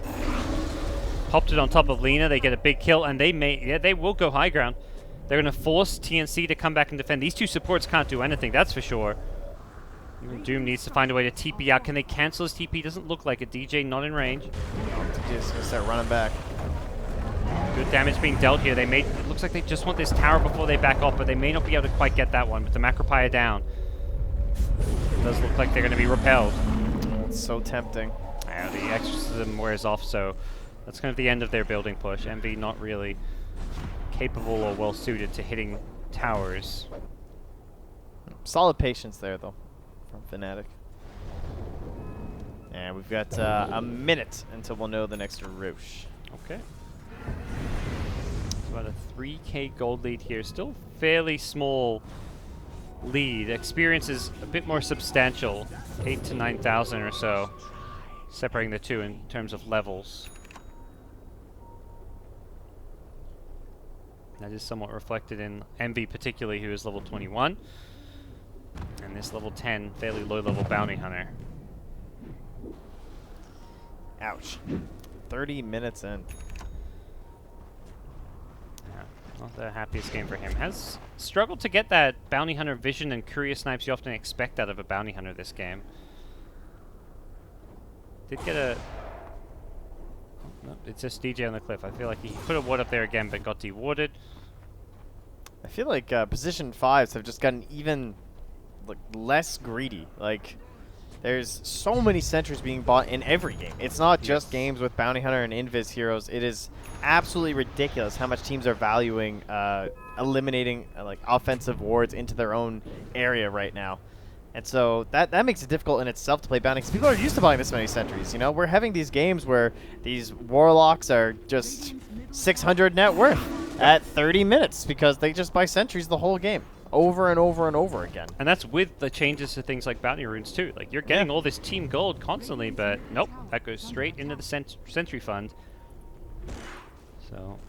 popped it on top of Lina. They get a big kill, and they will go high ground. They're going to force TNC to come back and defend. These two supports can't do anything, that's for sure. Even Doom needs to find a way to TP out. Can they cancel his TP? Doesn't look like it. DJ not in range. Just going to start running back. Good damage being dealt here. It looks like they just want this tower before they back off, but they may not be able to quite get that one. But the Macropia down. It does look like they're going to be repelled. It's so tempting. Yeah, the Exorcism wears off, so that's kind of the end of their building push. Envy not really capable or well suited to hitting towers. Solid patience there, though, from Fnatic. And we've got a minute until we'll know the next Roche. Okay. It's about a 3k gold lead here. Still fairly small lead. Experience is a bit more substantial. 8 to 9,000 or so. Separating the two in terms of levels. That is somewhat reflected in Envy particularly, who is level 21. And this level 10, fairly low level bounty hunter. Ouch. 30 minutes in. Not the happiest game for him. Has struggled to get that bounty hunter vision and courier snipes you often expect out of a bounty hunter this game. Did get a... Oh, no, it's just DJ on the cliff. I feel like he put a ward up there again, but got dewarded. I feel like position 5s have just gotten even like less greedy. Like, there's so many sentries being bought in every game. It's not just games with bounty hunter and invis heroes. It is absolutely ridiculous how much teams are valuing eliminating like offensive wards into their own area right now. And so that makes it difficult in itself to play bounty, because people are used to buying this many sentries. You know, we're having these games where these warlocks are just 600 net worth at 30 minutes because they just buy sentries the whole game over and over and over again. And that's with the changes to things like bounty runes too. Like, you're getting all this team gold constantly, but nope, that goes straight into the sentry fund. So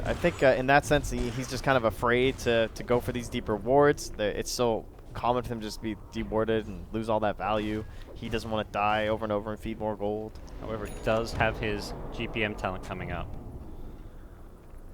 I think in that sense, he's just kind of afraid to go for these deeper wards. It's so common for him to just be dewarded and lose all that value. He doesn't want to die over and over and feed more gold. however, he does have his GPM talent coming up.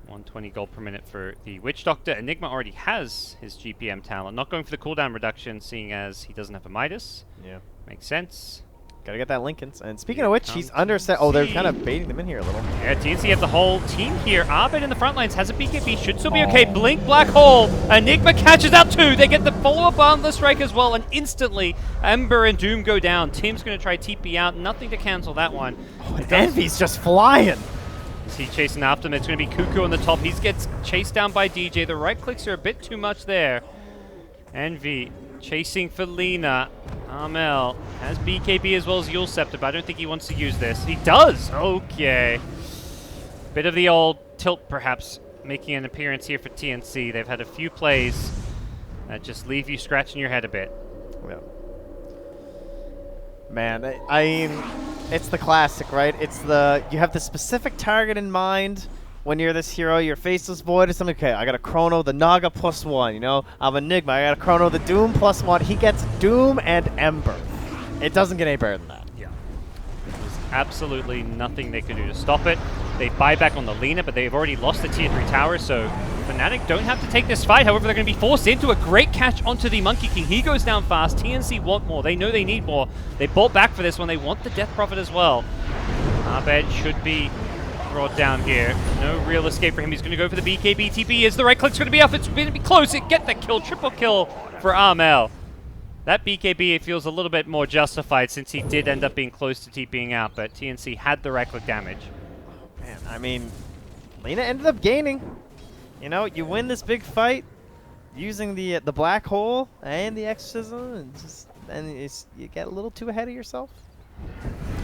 120 gold per minute for the Witch Doctor. Enigma already has his GPM talent. Not going for the cooldown reduction, seeing as he doesn't have a Midas. Yeah. Makes sense. Gotta get that Lincolns. And speaking of which, he's under set. Oh, they're kind of baiting them in here a little. Yeah, TNC have the whole team here. Arbed in the front lines has a BKB, should still be okay. Blink, Black Hole. Enigma catches out 2. They get the follow-up on the strike as well, and instantly Ember and Doom go down. Tim's going to try TP out. Nothing to cancel that one. Oh, and Envy's just flying. Is he chasing after him? It's going to be Cuckoo on the top. He gets chased down by DJ. The right clicks are a bit too much there. Envy chasing for Lina. Armel has BKB as well as Yule Scepter, but I don't think he wants to use this. He does! Okay. Bit of the old tilt, perhaps, making an appearance here for TNC. They've had a few plays that just leave you scratching your head a bit. Yeah. Man, I mean, it's the classic, right? It's the, you have the specific target in mind. When you're this hero, you're Faceless Void or something. Okay, I got a Chrono the Naga +1, you know? I'm Enigma, I got a Chrono the Doom +1. He gets Doom and Ember. It doesn't get any better than that. Yeah. There's absolutely nothing they can do to stop it. They buy back on the Lina, but they've already lost the tier 3 tower, so Fnatic don't have to take this fight. However, they're going to be forced into a great catch onto the Monkey King. He goes down fast. TNC want more. They know they need more. They bought back for this one. They want the Death Prophet as well. Arbed should be brought down here. No real escape for him. He's going to go for the BKB TP. Is the right click's going to be up? It's going to be close. It get the kill. Triple kill for Armel. That BKB feels a little bit more justified since he did end up being close to TPing out, but TNC had the right click damage. Man, I mean, Lina ended up gaining. You know, you win this big fight using the black hole and the exorcism, and just then you get a little too ahead of yourself.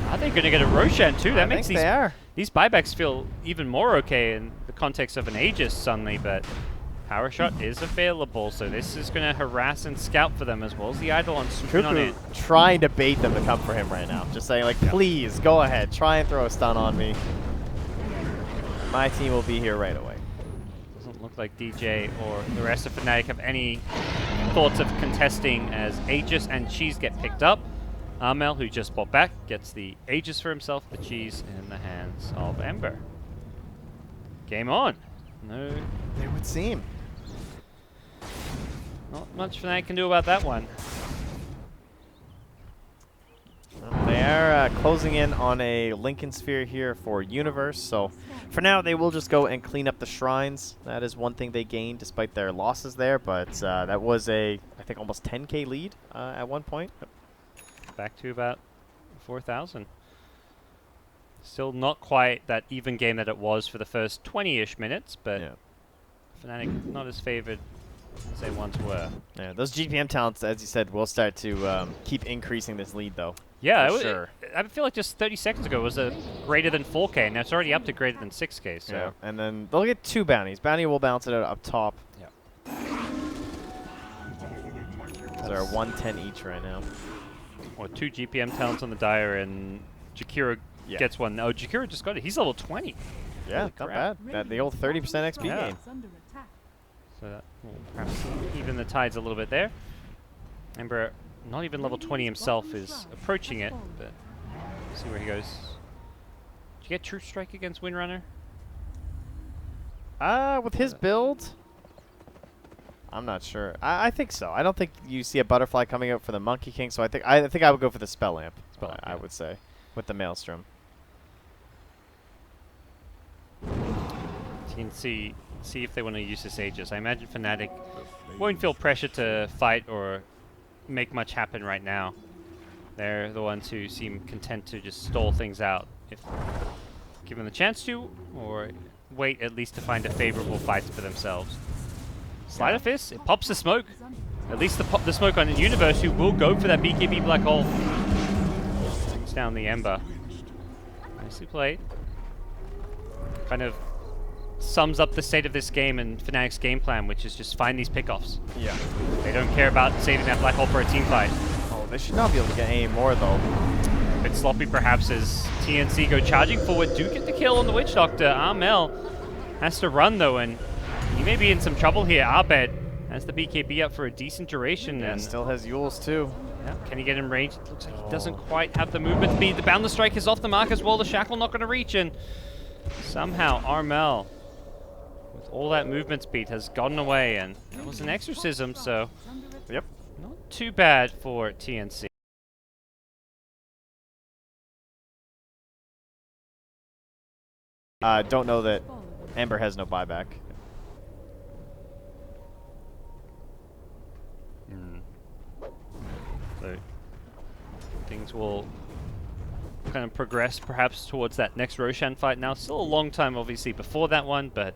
Are they going to get a Roshan too? That makes they are. These buybacks feel even more okay in the context of an Aegis suddenly, but Power Shot is available, so this is going to harass and scout for them as well as the Eidolon swooping on in. Trying to bait them to come for him right now. Just saying, like, please, go ahead. Try and throw a stun on me. My team will be here right away. Doesn't look like DJ or the rest of Fnatic have any thoughts of contesting as Aegis and Cheese get picked up. Armel, who just bought back, gets the Aegis for himself, the Cheese in the hands of Ember. Game on. No, It would seem. not much Fnatic can do about that one. They are closing in on a Lincoln Sphere here for Universe, so for now they will just go and clean up the shrines. That is one thing they gained despite their losses there, but that was a, I think, almost 10k lead at one point. Back to about 4,000. Still not quite that even game that it was for the first 20-ish minutes, but Yeah. Fnatic not as favored as they once were. Yeah, those GPM talents, as you said, will start to keep increasing this lead, though. Yeah, For sure. I feel like just 30 seconds ago it was a greater than 4K, and now it's already up to greater than 6K. So Yeah, and then they'll get 2 bounties. Bounty will balance it out up top. Yeah. They're 110 each right now. or 2 GPM talents on the Dire, and Jakira gets one. Oh, Jakira just got it. He's level 20. Yeah, Holy not crap. bad. The old 30% XP Yeah. gain. So that will perhaps even the tides a little bit there. Ember, not even level 20 himself, is approaching it, but we'll see where he goes. Did you get True Strike against Windrunner? With his build, I'm not sure. I think so. I don't think you see a butterfly coming out for the Monkey King, so I think I would go for the Spell Lamp. I would say with the Maelstrom. TNC, see if they want to use this Aegis. I imagine Fnatic won't feel pressure to fight or make much happen right now. They're the ones who seem content to just stall things out if given the chance to, or wait at least to find a favorable fight for themselves. Sleight of Fist, it pops the smoke. At least the smoke on the Universe, who will go for that BKB Black Hole. Brings down the Ember. Nicely played. Kind of sums up the state of this game and Fnatic's game plan, which is just find these pickoffs. Yeah. They don't care about saving that Black Hole for a team fight. Oh, they should not be able to get any more, though. A bit sloppy, perhaps, as TNC go charging forward. Do get the kill on the Witch Doctor. Armel has to run, though, and he may be in some trouble here. Abed has the BKB up for a decent duration. Yeah, and still has Yules, too. yeah, can he get in range? It looks like he doesn't quite have the movement speed. The Boundless Strike is off the mark as well. The Shackle not going to reach, and somehow Armel, with all that movement speed, has gotten away, and that was an exorcism, so Yep. not too bad for TNC. Don't know that Ember has no buyback. So things will kind of progress perhaps towards that next Roshan fight now. Still a long time obviously before that one, but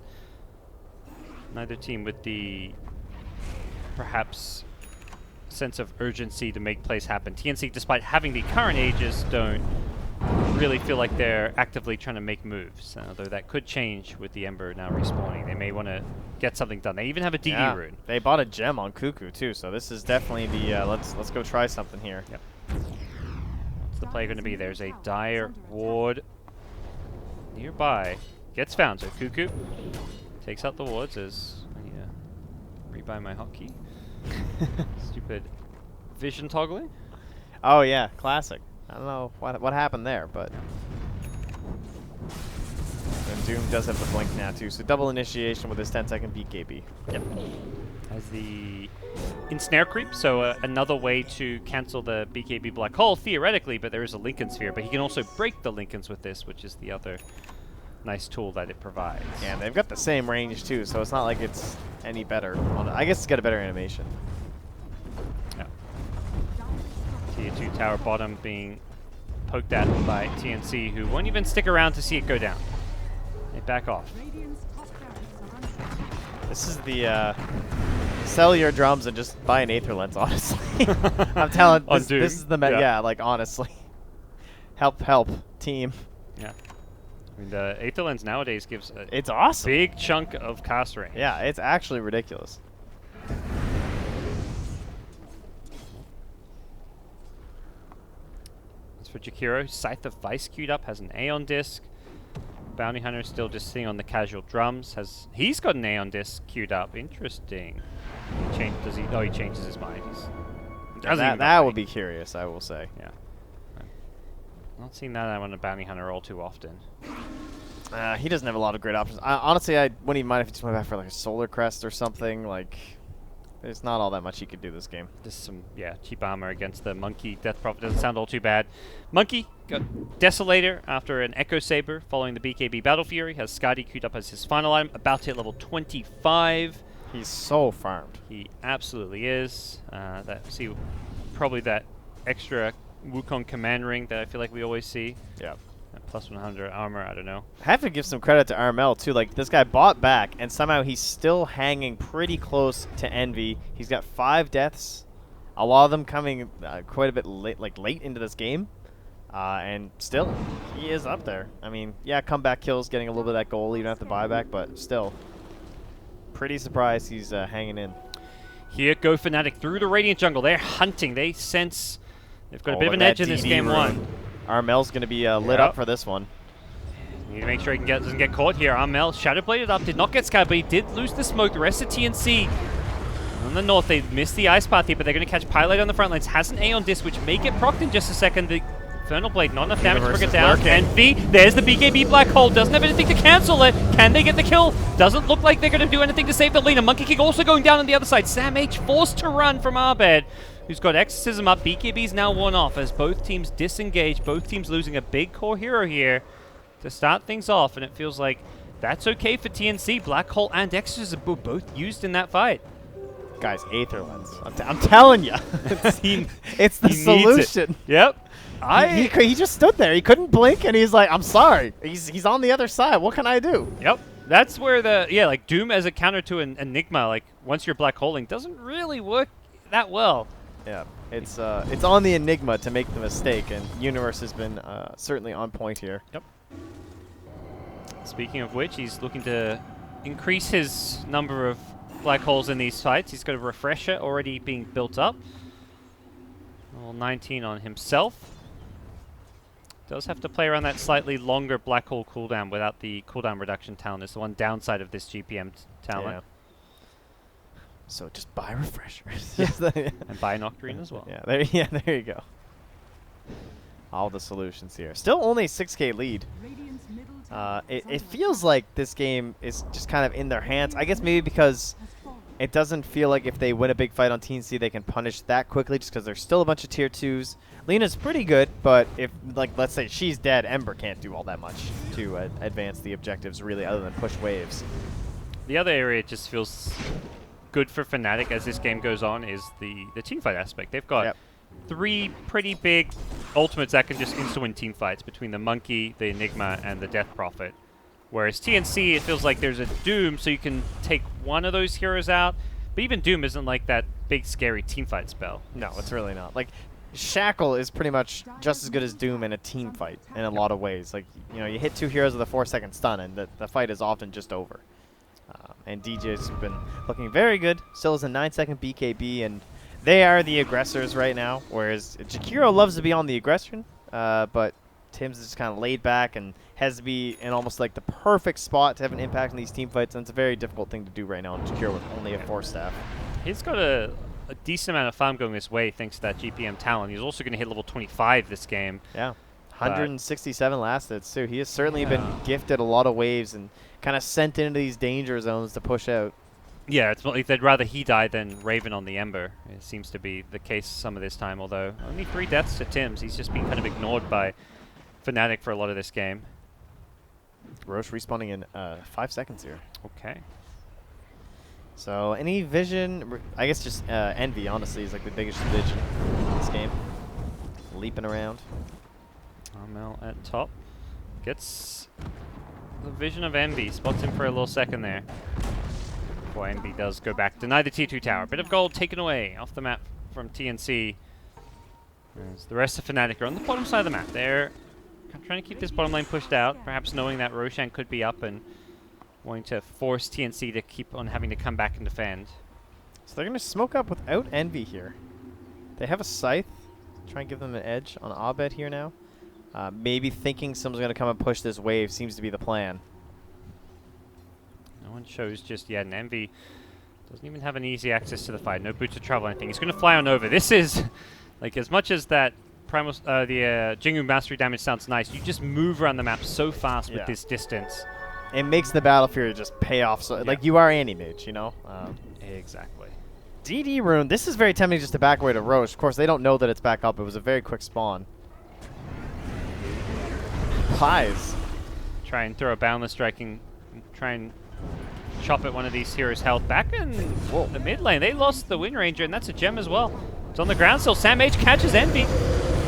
neither team with the perhaps sense of urgency to make plays happen. TNC, despite having the current Aegis, don't really feel like they're actively trying to make moves, although that could change with the Ember now respawning. They may want to get something done. They even have a DD rune. They bought a gem on Cuckoo too, so this is definitely the let's go try something here. Yep. What's the play going to be? There's a dire ward nearby. Gets found, so Cuckoo takes out the wards as I rebuy my hotkey. Stupid vision toggling. Oh yeah, classic. I don't know what happened there, but and Doom does have the blink now too, so double initiation with his 10-second BKB. Yep. Has the ensnare creep, so another way to cancel the BKB Black Hole theoretically, but there is a Lincoln Sphere, but he can also break the Lincolns with this, which is the other nice tool that it provides. Yeah, and they've got the same range too, so it's not like it's any better. I guess it's got a better animation. Yeah. Tier 2 tower bottom being poked at by TNC, who won't even stick around to see it go down. They back off. This is the sell your drums and just buy an Aether Lens, honestly. I'm telling this is the yeah, like honestly. Help team. Yeah. I mean, the Aether Lens nowadays gives a it's awesome. Big chunk of cast range. Yeah, it's actually ridiculous. As for Jakiro, Scythe of Vice queued up, has an Aeon Disc. Bounty Hunter still just sitting on the casual drums. He's got an Aeon Disc queued up. Interesting. Does he? Oh, he changes his mind. That would be curious, I will say. Yeah. Not seeing that on a Bounty Hunter all too often. He doesn't have a lot of great options. Honestly, I wouldn't even mind if he just went back for like a Solar Crest or something. Like, there's not all that much he could do this game. Just some, cheap armor against the Monkey. Death Prophet doesn't sound all too bad. Monkey got Desolator after an Echo Saber following the BKB Battle Fury. Has Skadi queued up as his final item. About to hit level 25. He's so farmed. He absolutely is. Probably that extra Wukong command ring that I feel like we always see. Yeah. Plus 100 armor, I don't know. I have to give some credit to Armel too. Like, this guy bought back, and somehow he's still hanging pretty close to Envy. He's got 5 deaths, a lot of them coming quite a bit late into this game, and still he is up there. I mean, yeah, comeback kills, getting a little bit of that goal even after buyback, but still, pretty surprised he's hanging in. Here go Fnatic through the Radiant Jungle. They're hunting. They sense they've got a bit of an edge in this game one. Armel's going to be lit up for this one. Need to make sure he doesn't get caught here. Armel Shadowbladed up, did not get scared, but he did lose the smoke. The rest of TNC on the north, they missed the Ice Path here, but they're going to catch Pylite on the front lines. Has an Aeon Disc, which may get procced in just a second. The Infernal Blade, not enough damage to Universe bring it is down. lurking. Envy, there's the BKB Black Hole, doesn't have anything to cancel it. Can they get the kill? Doesn't look like they're going to do anything to save the lane. A Monkey King also going down on the other side. Sam H forced to run from Abed, who's got Exorcism up. BKB's now one off as both teams disengage, both teams losing a big core hero here to start things off, and it feels like that's okay for TNC. Black Hole and Exorcism were both used in that fight. Guys, Aether Lens. I'm telling you. It's the He needs solution. it. Yep. He just stood there. He couldn't blink, and he's like, I'm sorry. He's on the other side. What can I do? Yep. That's where like Doom as a counter to an Enigma, like once you're black holing, doesn't really work that well. Yeah, it's on the Enigma to make the mistake, and Universe has been certainly on point here. Yep. Speaking of which, he's looking to increase his number of black holes in these fights. He's got a refresher already being built up. Level 19 on himself. Does have to play around that slightly longer black hole cooldown without the cooldown reduction talent. It's the one downside of this GPM talent. Yeah. So just buy refreshers. And buy Nocturne as well. Yeah, there you go. All the solutions here. Still only a 6K lead. Radiant's middle tower It feels like this game is just kind of in their hands. I guess maybe because has fallen. it doesn't feel like if they win a big fight on TNC, they can punish that quickly just because there's still a bunch of tier 2s. Lena's pretty good, but if, like, let's say she's dead, Ember can't do all that much to advance the objectives, really, other than push waves. The other area it just feels good for Fnatic as this game goes on is the teamfight aspect. They've got 3 pretty big ultimates that can just insta-win teamfights between the Monkey, the Enigma, and the Death Prophet. Whereas TNC, it feels like there's a Doom, so you can take one of those heroes out. But even Doom isn't like that big, scary teamfight spell. No, it's really not. Like, Shackle is pretty much just as good as Doom in a team fight in a lot of ways. Like, you know, you hit 2 heroes with a 4-second stun, and the fight is often just over. And DJ's been looking very good. Still has a 9-second BKB, and they are the aggressors right now. Whereas Jakiro loves to be on the aggression, but Tim's just kind of laid back and has to be in almost like the perfect spot to have an impact in these team fights, and it's a very difficult thing to do right now on Jakiro with only a 4-staff. He's got a decent amount of farm going this way thanks to that GPM talent. He's also going to hit level 25 this game. Yeah. 167 last hits, too. He has certainly been gifted a lot of waves and kind of sent into these danger zones to push out. Yeah, it's like they'd rather he die than Raven on the Ember. It seems to be the case some of this time, although only 3 deaths to Tim's. He's just been kind of ignored by Fnatic for a lot of this game. Roche respawning in 5 seconds here. Okay. So any vision, I guess just Envy, honestly, is like the biggest vision in this game. Leaping around. Armel at top. Gets the vision of Envy. Spots him for a little second there. Before Envy does go back. Deny the tier 2 tower. Bit of gold taken away off the map from TNC. As the rest of Fnatic are on the bottom side of the map. They're trying to keep this bottom lane pushed out. Perhaps knowing that Roshan could be up and wanting to force TNC to keep on having to come back and defend. So they're going to smoke up without Envy here. They have a Scythe. Try and give them an edge on Abed here now. Maybe thinking someone's going to come and push this wave seems to be the plan. No one shows just yet, and Envy doesn't even have an easy access to the fight. No boots of travel or anything. He's going to fly on over. This is, like, as much as that Primal, the Jingu Mastery damage sounds nice, you just move around the map so fast with this distance. It makes the Battle Fury just pay off. So, like, you are anti-mage, you know? Exactly. DD Rune. This is very tempting just to back away to Roche. Of course, they don't know that it's back up. It was a very quick spawn. Pies. Try and throw a Boundless Strike and try and chop at one of these heroes' health. Back in the mid lane, they lost the Wind Ranger, and that's a gem as well. It's on the ground still. Sam H catches Envy.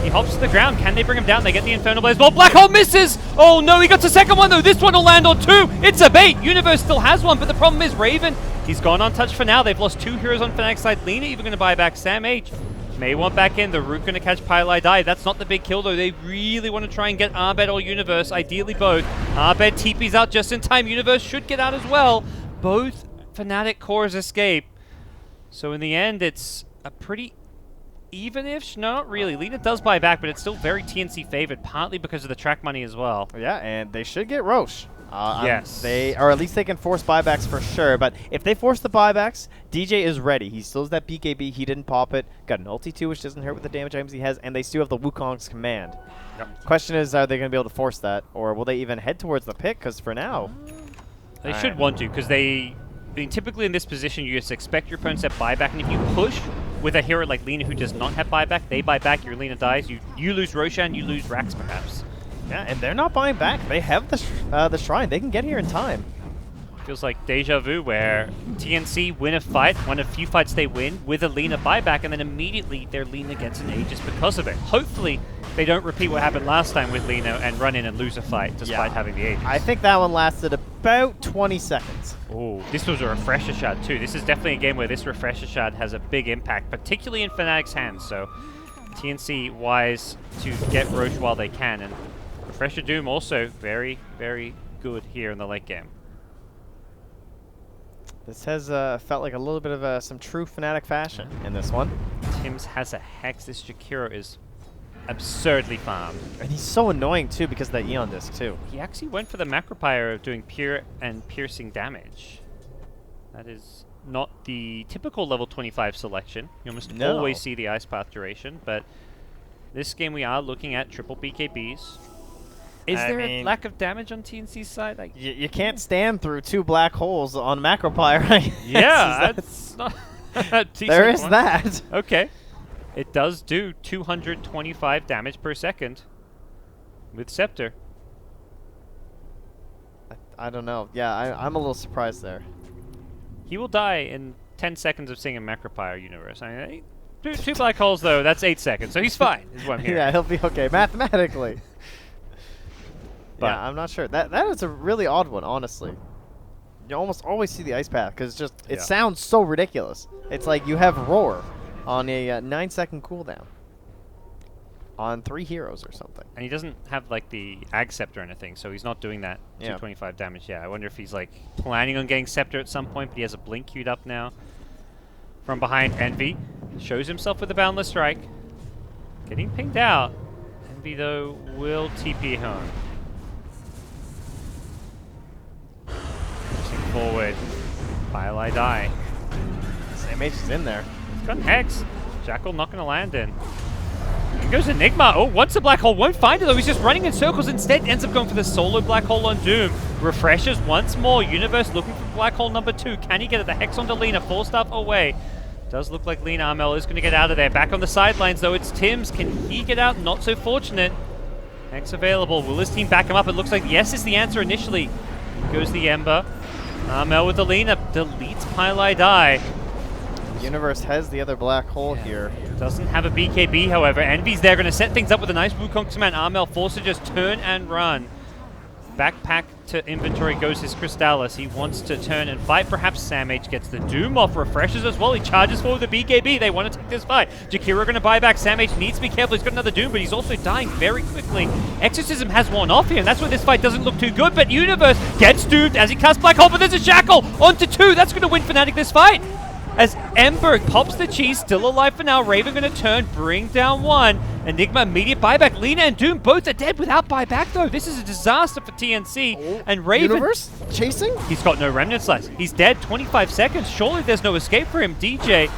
He hops to the ground. Can they bring him down? They get the Infernal Blaze. Well, Black Hole misses! Oh no, he got the second one though. This one will land on 2. It's a bait. Universe still has one, but the problem is Raven. He's gone untouched for now. They've lost 2 heroes on Fnatic's side. Lena even going to buy back. Sam H may want back in. The Root going to catch Pylai dive. That's not the big kill though. They really want to try and get Abed or Universe. Ideally both. Abed TP's out just in time. Universe should get out as well. Both Fnatic cores escape. So in the end, it's a pretty even-ish? No, not really. Lena does buy back, but it's still very TNC favored, partly because of the track money as well. Yeah, and they should get Roche. Yes. Or at least they can force buybacks for sure. But if they force the buybacks, DJ is ready. He still has that BKB. He didn't pop it. Got an ulti too, which doesn't hurt with the damage items he has. And they still have the Wukong's command. Yep. Question is, are they going to be able to force that? Or will they even head towards the pick? Because for now... They should want to, because I mean, typically in this position, you just expect your opponents to have buyback. And if you push with a hero like Lina who does not have buyback, they buy back, your Lina dies. You lose Roshan, you lose Rax perhaps. Yeah, and they're not buying back. They have the shrine. They can get here in time. Feels like deja vu where TNC win a fight, one of few fights they win, with a Lina buyback, and then immediately their Lina gets an Aegis because of it. Hopefully, they don't repeat what happened last time with Lina and run in and lose a fight despite having the Aegis. I think that one lasted about 20 seconds. Oh, this was a refresher shard too. This is definitely a game where this refresher shard has a big impact, particularly in Fnatic's hands. So TNC wise to get Roche while they can, and Refresher Doom also very, very good here in the late game. This has felt like a little bit of some true Fnatic fashion in this one. Tims has a Hex. This Jakiro is absurdly farmed. And he's so annoying too because of that Eon Disc too. He actually went for the Macropyre of doing pure and piercing damage. That is not the typical level 25 selection. You almost always see the Ice Path duration, but this game we are looking at triple BKBs. Is there a lack of damage on TNC's side? Like, you can't stand through 2 black holes on Macropyre. Yeah, that's not a decent there is one. that. Okay. It does do 225 damage per second with Scepter. I don't know. Yeah, I'm a little surprised there. He will die in 10 seconds of seeing a Macropyre universe. I mean, two black holes, though, that's 8 seconds, so he's fine, is what I'm hearing. Yeah, he'll be okay mathematically. But yeah, I'm not sure. That is a really odd one, honestly. You almost always see the Ice Path because it sounds so ridiculous. It's like you have Roar on a 9-second cooldown on 3 heroes or something. And he doesn't have like the Ag Scepter or anything, so he's not doing that 225 damage. Yeah, I wonder if he's like planning on getting Scepter at some point, but he has a Blink queued up now. From behind, Envy shows himself with a Boundless Strike. Getting pinged out. Envy, though, will TP home. Pushing forward. Firelight Die. Same H is in there. He's got Hex. Jackal not going to land in. Here goes Enigma. Oh, once a black hole won't find it though. He's just running in circles. Instead, ends up going for the solo black hole on Doom. Refreshes once more. Universe looking for black hole number 2. Can he get it? The Hex onto Lina. 4 stuff away. Does look like Lina Armel is going to get out of there. Back on the sidelines though, it's Tims. Can he get out? Not so fortunate. Hex available. Will his team back him up? It looks like yes is the answer initially. Here goes the Ember. Armel with the Lina. Deletes Pile Die. Universe has the other black hole here. Doesn't have a BKB, however. Envy's there, going to set things up with a nice Wukong command. Armel forced to just turn and run. Backpack to inventory goes his Crystallis. He wants to turn and fight. Perhaps Sam H gets the Doom off. Refreshes as well. He charges forward the BKB. They want to take this fight. Jakiro going to buy back. Sam H needs to be careful. He's got another Doom, but he's also dying very quickly. Exorcism has worn off here, and that's why this fight doesn't look too good. But Universe gets doomed as he casts Black Hole, but there's a Shackle onto 2. That's going to win Fnatic this fight. As Ember pops the cheese, still alive for now. Raven going to turn, bring down 1. Enigma, immediate buyback. Lina and Doom both are dead without buyback, though. This is a disaster for TNC. And Raven... Universe chasing? He's got no Remnant Slice. He's dead. 25 seconds. Surely there's no escape for him. DJ,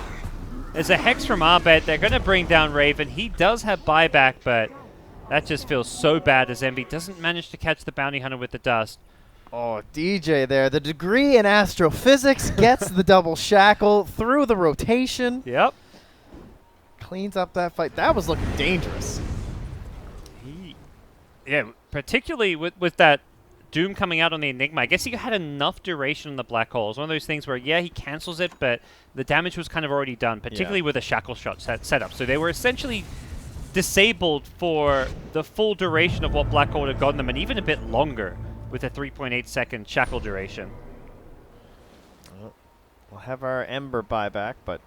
there's a Hex from Arbet. They're going to bring down Raven. He does have buyback, but that just feels so bad as Envy doesn't manage to catch the Bounty Hunter with the dust. Oh, DJ there. The degree in astrophysics gets the double shackle through the rotation. Yep. Cleans up that fight. That was looking dangerous. Yeah, particularly with that Doom coming out on the Enigma. I guess he had enough duration on the Black Hole. It's one of those things where, yeah, he cancels it, but the damage was kind of already done, particularly with a Shackle shot set up. So they were essentially disabled for the full duration of what Black Hole had gotten them, and even a bit longer with a 3.8 second Shackle duration. We'll have our Ember buyback, but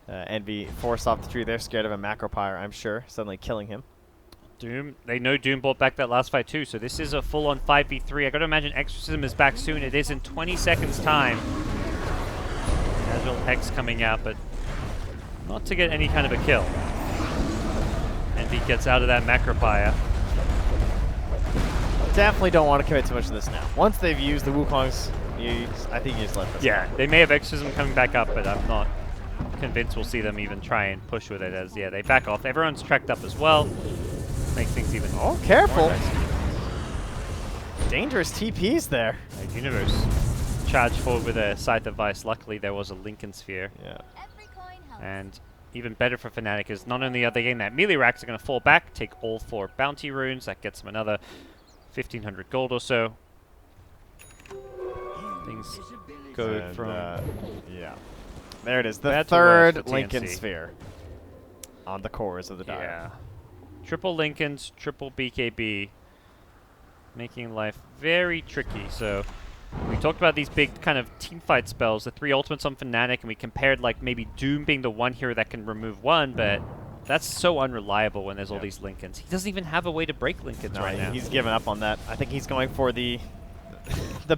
Envy forced off the tree. They're scared of a Macropyre, I'm sure, suddenly killing him. Doom, they know Doom brought back that last fight too, so this is a full-on 5v3. I gotta imagine Exorcism is back soon. It is in 20 seconds time. Casual Hex coming out, but not to get any kind of a kill. Envy gets out of that Macropyre. definitely don't want to commit too much to this now. Once they've used the Wukongs, I think you just let this. Yeah, they may have exorcism coming back up, but I'm not convinced we'll see them even try and push with it as, yeah, they back off. Everyone's tracked up as well. Makes things even Oh, careful. more dicey. Dangerous TPs there. Universe charged forward with a Scythe of Vice. Luckily, there was a Lincoln Sphere. Yeah. And even better for Fnatic is not only are they getting that melee racks, are going to fall back, take all 4 bounty runes. That gets them another 1,500 gold or so. Things go And, from yeah. There it is. The bad to worse for third Lincoln TNC. Sphere on the cores of the dial. Yeah. Triple Lincolns, triple BKB, making life very tricky. So we talked about these big kind of team fight spells, the 3 ultimates on Fnatic, and we compared like maybe Doom being the one hero that can remove one, but that's so unreliable when there's all these Lincolns. He doesn't even have a way to break Lincolns No, right now. he's given up on that. I think he's going for the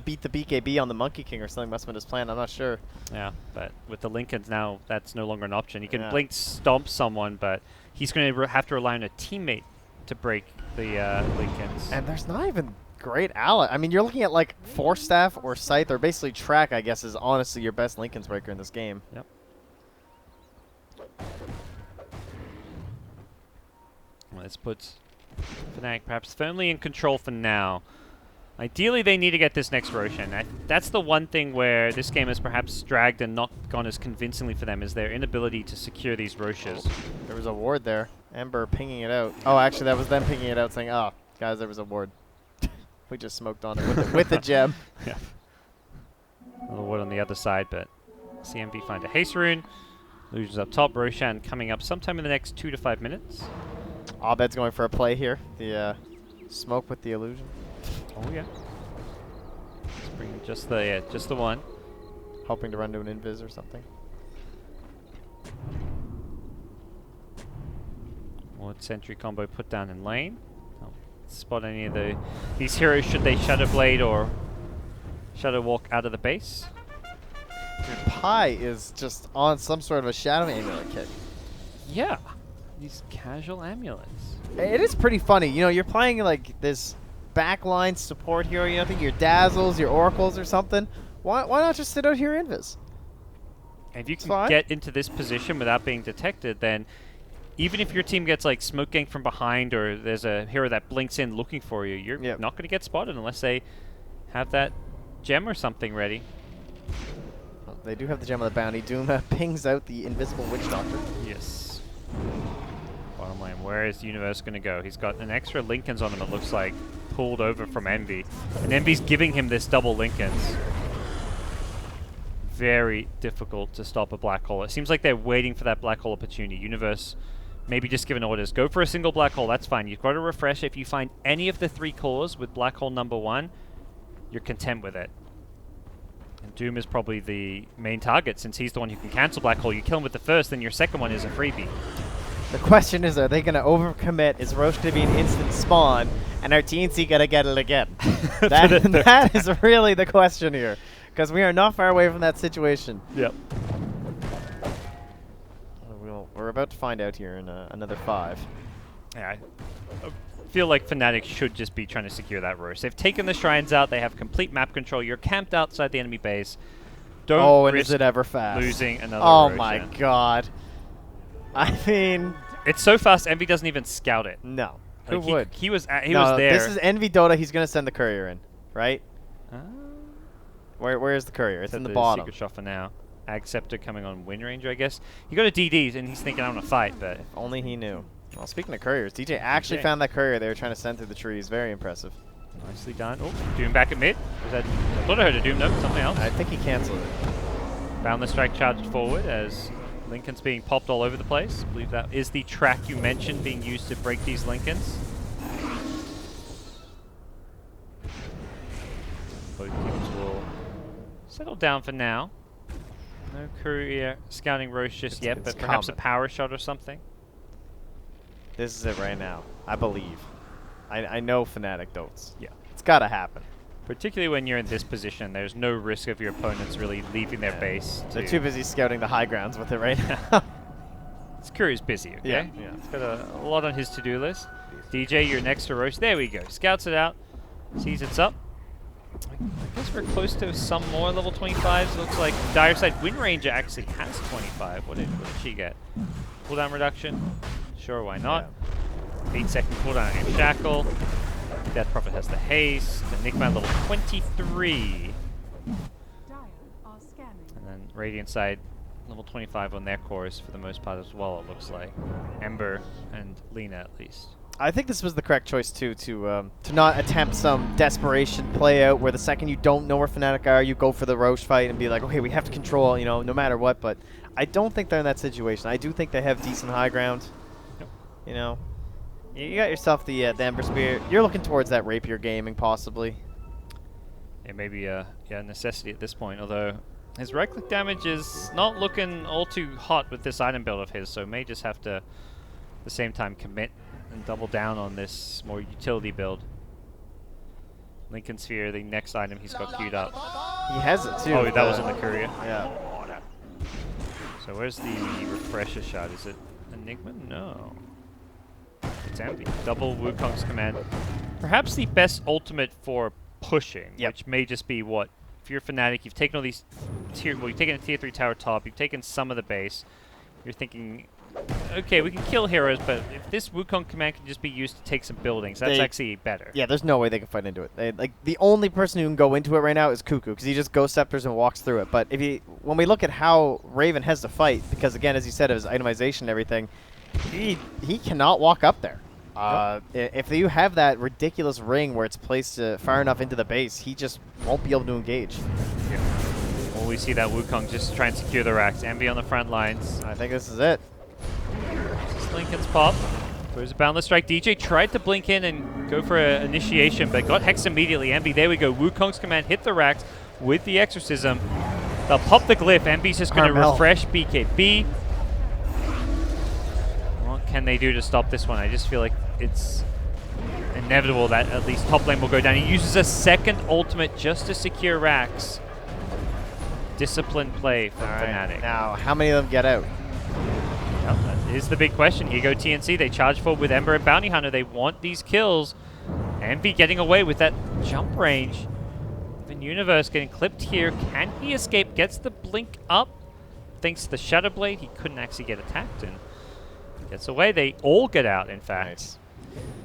beat the BKB on the Monkey King or something. Must have been his plan. I'm not sure. Yeah, but with the Lincolns now, that's no longer an option. He can Yeah. blink stomp someone, but he's going to have to rely on a teammate to break the Lincolns. And there's not even great ally. I mean, you're looking at like Force Staff or Scythe, or basically Track, I guess, is honestly your best Lincoln's breaker in this game. Yep. Well, this puts Fnatic perhaps firmly in control for now. Ideally, they need to get this next Roshan. That's the one thing where this game has perhaps dragged and not gone as convincingly for them, is their inability to secure these Roshas. There was a ward there. Ember pinging it out. Oh, actually, that was them pinging it out, saying, "Oh, guys, there was a ward." We just smoked on it with the gem. Yeah. A little wood on the other side, but CMV find a haste rune. Illusions up top. Roshan coming up sometime in the next 2 to 5 minutes. Abed's going for a play here. The smoke with the illusion. Oh yeah. Let's bring just the one. Hoping to run to an invis or something. Ward sentry combo put down in lane. Don't spot any of these heroes should they Shadow Blade or Shadow Walk out of the base. Dude, Pi is just on some sort of a Shadow Amulet kit. Yeah. These casual amulets. It is pretty funny. You know, you're playing like this backline support hero. You know, I think your Dazzles, your Oracles or something. Why not just sit out here invis? And if you can Fine. get into this position without being detected, then even if your team gets like smoke ganked from behind or there's a hero that blinks in looking for you, you're not going to get spotted unless they have that gem or something ready. Well, they do have the gem of the bounty. Doom pings out the invisible Witch Doctor. Yes. Bottom lane, where is Universe going to go? He's got an extra Lincolns on him, it looks like, pulled over from Envy. And Envy's giving him this double Lincolns. Very difficult to stop a black hole. It seems like they're waiting for that black hole opportunity. Universe maybe just giving orders. Go for a single black hole, that's fine. You've got to refresh. If you find any of the 3 cores with black hole number 1, you're content with it. And Doom is probably the main target since he's the one who can cancel black hole. You kill him with the first, then your second one is a freebie. The question is, are they going to overcommit? Is Roche going to be an instant spawn? And are TNC going to get it again? That is really the question here. Because we are not far away from that situation. Yep. We're about to find out here in another 5. Yeah, I feel like Fnatic should just be trying to secure that Roche. They've taken the shrines out. They have complete map control. You're camped outside the enemy base. Don't and risk is it ever fast? losing another Oh Roshan. my god. I mean, it's so fast, Envy doesn't even scout it. no. Like, Who would? He was there. This is Envy Dota. He's going to send the courier in, right? Where's the courier? It's in the bottom. Secret shot for now. Ag Scepter coming on Wind Ranger, I guess. He got a DD and he's thinking, I want to fight, but If only he knew. Well, speaking of couriers, DJ actually found that courier they were trying to send through the trees. Very impressive. nicely done. Oh, Doom back at mid. Was that? I thought I heard a Doom, no, something else. I think he canceled it. Boundless Strike charged forward as Lincoln's being popped all over the place. I believe that is the track you mentioned being used to break these Lincolns. Both teams will settle down for now. No courier scouting Roche just yet, but perhaps a power shot or something. This is it right now. I believe. I know Fnatic dotes. Yeah. It's got to happen. Particularly when you're in this position, there's no risk of your opponents really leaving their base. They're too busy scouting the high grounds with it right now. This courier's busy, okay? Yeah. He's got a lot on his to-do list. DJ, you're next to Roche. There we go. Scouts it out. Sees it's up. I guess we're close to some more level 25s. Looks like Dire Side Wind Ranger actually has 25. What did she get? Cooldown reduction? Sure, why not? 8-second cooldown on Shackle. Death Prophet has the haste. Enigma level 23. Dire are scanning. And then Radiant Side level 25 on their cores for the most part as well, it looks like. Ember and Lena at least. I think this was the correct choice too, to not attempt some desperation play out where the second you don't know where Fnatic are, you go for the Roche fight and be like, okay, we have to control, you know, no matter what. But I don't think they're in that situation. I do think they have decent high ground. Yep. You know, you got yourself the Ember Spear. You're looking towards that Rapier gaming possibly. It may be a necessity at this point, although his right-click damage is not looking all too hot with this item build of his, so may just have to, at the same time, commit and double down on this more utility build. Lincoln Sphere, the next item he's got queued up. He has it too. Oh, that was in the courier. Yeah. So where's the refresher shot? Is it Enigma? No. It's empty. Double Wukong's command. Perhaps the best ultimate for pushing, which may just be what? If you're Fnatic, you've taken all these you've taken a tier 3 tower top, you've taken some of the base. You're thinking, okay, we can kill heroes, but if this Wukong command can just be used to take some buildings, that's actually better. Yeah, there's no way they can fight into it. Like the only person who can go into it right now is Cuckoo, because he just Ghost Scepters and walks through it. But when we look at how Raven has to fight, because again, as you said, of his itemization and everything, he cannot walk up there. If you have that ridiculous ring where it's placed far enough into the base, he just won't be able to engage. Yeah. Well, we see that Wukong just try and secure the racks. Envy on the front lines. I think this is it. This is Lincoln's pop. Throws a Boundless Strike. DJ tried to blink in and go for an initiation, but got hexed immediately. Envy, there we go. Wukong's command hit the racks with the Exorcism. They'll pop the glyph. Envy's just going to refresh BKB. What can they do to stop this one? I just feel like it's inevitable that at least top lane will go down. He uses a second ultimate just to secure racks. Disciplined play from Fnatic. Now, how many of them get out? Well, that is the big question. Here go TNC. They charge forward with Ember and Bounty Hunter. They want these kills. Envy getting away with that jump range. Even Universe getting clipped here. Can he escape? Gets the blink up. Thanks to the Shadow Blade, he couldn't actually get attacked and gets away. They all get out, in fact. Nice.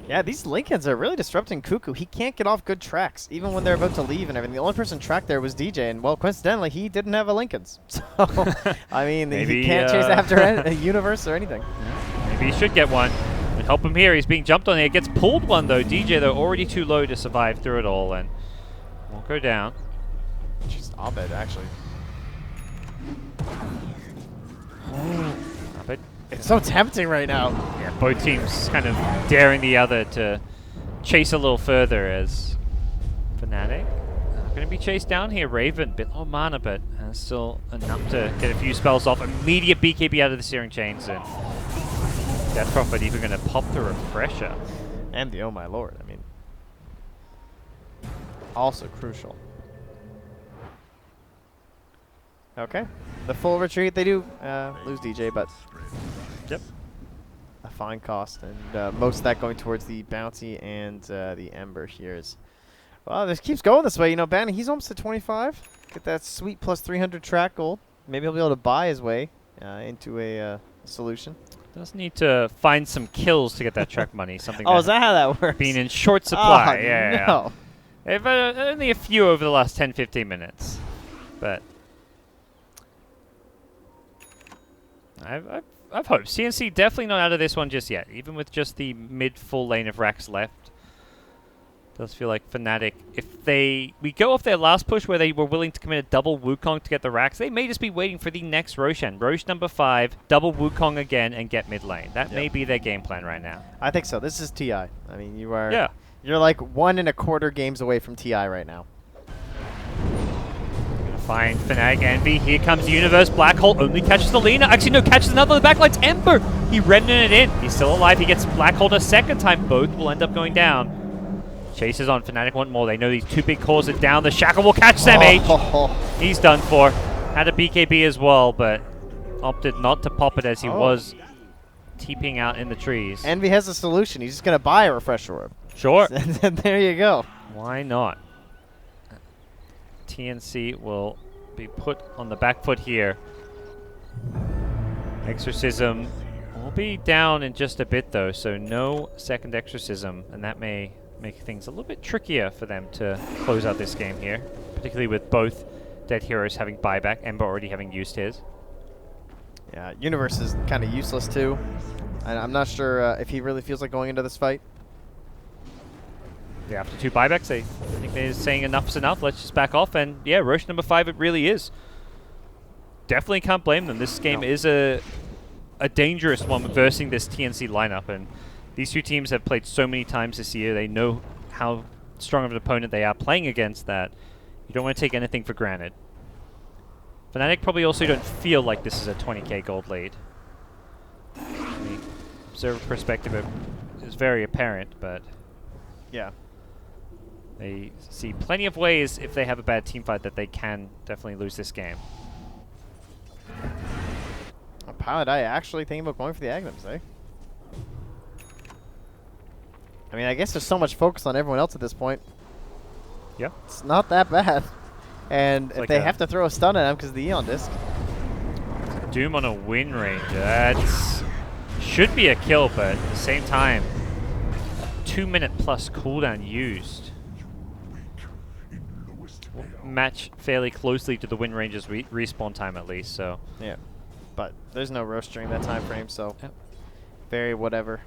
Yeah, these Lincolns are really disrupting Cuckoo. He can't get off good tracks, even when they're about to leave and everything. The only person tracked there was DJ, and, well, coincidentally, he didn't have a Lincolns. So, I mean, Maybe, he can't chase after a Universe or anything. Maybe he should get one. Would help him here. He's being jumped on here. Gets pulled one, though. DJ, though, already too low to survive through it all, and won't go down. Just Abed, actually. Abed. It's so tempting right now. Yeah, both teams kind of daring the other to chase a little further as Fnatic going to be chased down here. Raven, bit low mana, but still enough to get a few spells off. Immediate BKB out of the Searing Chains, and Death Prophet even going to pop the Refresher. And the Oh My Lord, I mean. Also crucial. Okay. The full retreat, they do lose DJ, but Yep. a fine cost. And most of that going towards the bounty and the Ember here is... Well, this keeps going this way. You know, Banny, he's almost at 25. Get that sweet plus 300 track gold. Maybe he'll be able to buy his way into a solution. Does need to find some kills to get that track money. Something Oh, is that how that works? being in short supply. Oh, yeah. no. They've only a few over the last 10-15 minutes. But I've hoped. CNC definitely not out of this one just yet, even with just the mid-full lane of racks left. Does feel like Fnatic, if we go off their last push where they were willing to commit a double Wukong to get the racks, they may just be waiting for the next Roshan. Roche number 5, double Wukong again, and get mid lane. That may be their game plan right now. I think so. This is TI. I mean, you are... Yeah. You're like 1 1/4 games away from TI right now. Gonna find Fnatic Envy. Here comes Universe. Black Hole only catches the Lena. Actually, no, catches another on the backline's Ember. He remnanted it in. He's still alive. He gets Black Hole a second time. Both will end up going down. Chases on. Fnatic want more. They know these two big cores are down. The Shackle will catch them, H. He's done for. Had a BKB as well, but opted not to pop it as he was TPing out in the trees. Envy has a solution. He's just going to buy a Refresher Orb. Sure. And there you go. Why not? TNC will be put on the back foot here. Exorcism will be down in just a bit though, so no second Exorcism, and that may make things a little bit trickier for them to close out this game here, particularly with both dead heroes having buyback, Ember already having used his. Yeah, Universe is kind of useless too. I'm not sure if he really feels like going into this fight. Yeah, after 2 buybacks, I think they're saying enough's enough, let's just back off, and yeah, Roche number 5 it really is. Definitely can't blame them. This game is a dangerous one versing this TNC lineup, and these two teams have played so many times this year. They know how strong of an opponent they are playing against that. You don't want to take anything for granted. Fnatic probably also don't feel like this is a 20k gold lead. From the observer perspective, it is very apparent, but Yeah. they see plenty of ways if they have a bad team fight that they can definitely lose this game. Pilot, I actually think about going for the Aghanim's, eh? I mean, I guess there's so much focus on everyone else at this point. Yeah. It's not that bad. And if like they have to throw a stun at him because of the Eon disc. Doom on a Wind Ranger. That's should be a kill, but at the same time, 2-minute plus cooldown used. Will match fairly closely to the Wind Ranger's respawn time at least, so. Yeah. But there's no roast during that time frame, so Yep. very whatever.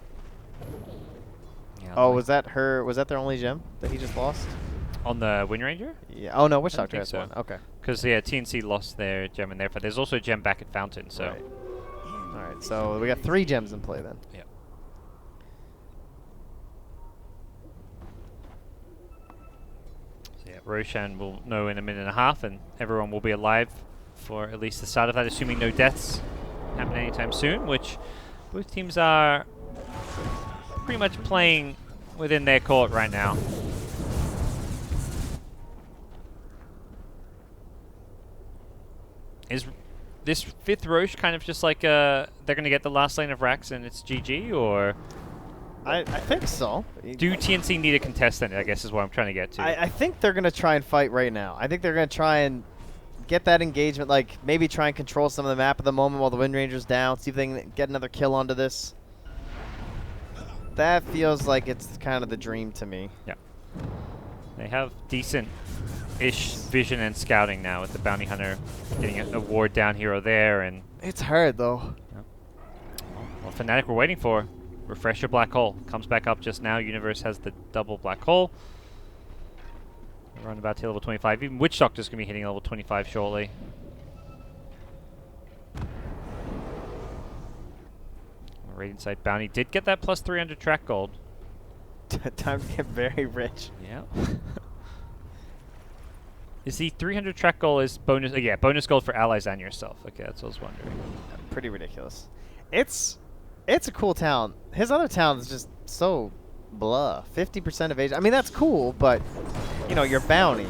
Yeah, Oh, like was that her? Was that their only gem that he just lost? on the Wind Ranger? Yeah. Oh no, Witch I don't Doctor think has so. one. Okay. Because yeah, TNC lost their gem in there, but there's also a gem back at Fountain, so. Right. All right. So we got 3 gems in play then. Yeah. So yeah, Roshan will know in a minute and a half, and everyone will be alive for at least the start of that, assuming no deaths happen anytime soon, which both teams are pretty much playing within their court right now. Is this 5th Roche kind of just like they're going to get the last lane of Rax and it's GG, or I think so. do TNC need a contestant, I guess is what I'm trying to get to. I think they're going to try and fight right now. I think they're going to try and get that engagement, like maybe try and control some of the map at the moment while the Wind Ranger's down, see if they can get another kill onto this. That feels like it's kind of the dream to me. Yeah. They have decent-ish vision and scouting now with the Bounty Hunter getting a ward down here or there, and It's hard though. well, Fnatic we're waiting for. Refresher Black Hole comes back up just now. Universe has the double Black Hole. We're on about to level 25. Even Witch Doctor's going to be hitting level 25 shortly. Radiant Sight Bounty did get that plus 300 track gold. Time to get very rich. Yeah. Is the 300 track goal is bonus? Yeah, bonus gold for allies and yourself. Okay, that's what I was wondering. Pretty ridiculous. It's a cool town. His other town is just so blah. 50% evasion. I mean, that's cool, but you know, your bounty.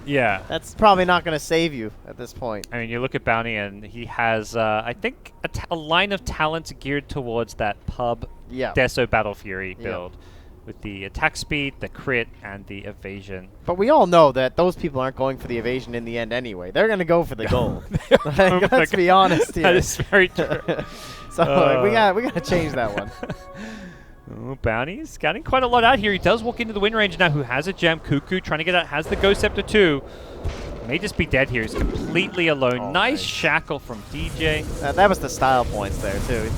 Yeah. That's probably not going to save you at this point. I mean, you look at Bounty, and he has, I think, a line of talents geared towards that pub Yeah. Deso Battle Fury Yeah. build, with the attack speed, the crit, and the evasion. But we all know that those people aren't going for the evasion in the end anyway. They're going to go for the gold. Oh my Let's be honest here. That is very true. So we got to change that one. Oh, Bounty's scouting quite a lot out here. He does walk into the Wind Range now, who has a gem. Cuckoo trying to get out, has the Ghost Scepter too. May just be dead here. He's completely alone. Oh, nice nice. shackle from DJ. That was the style points there too.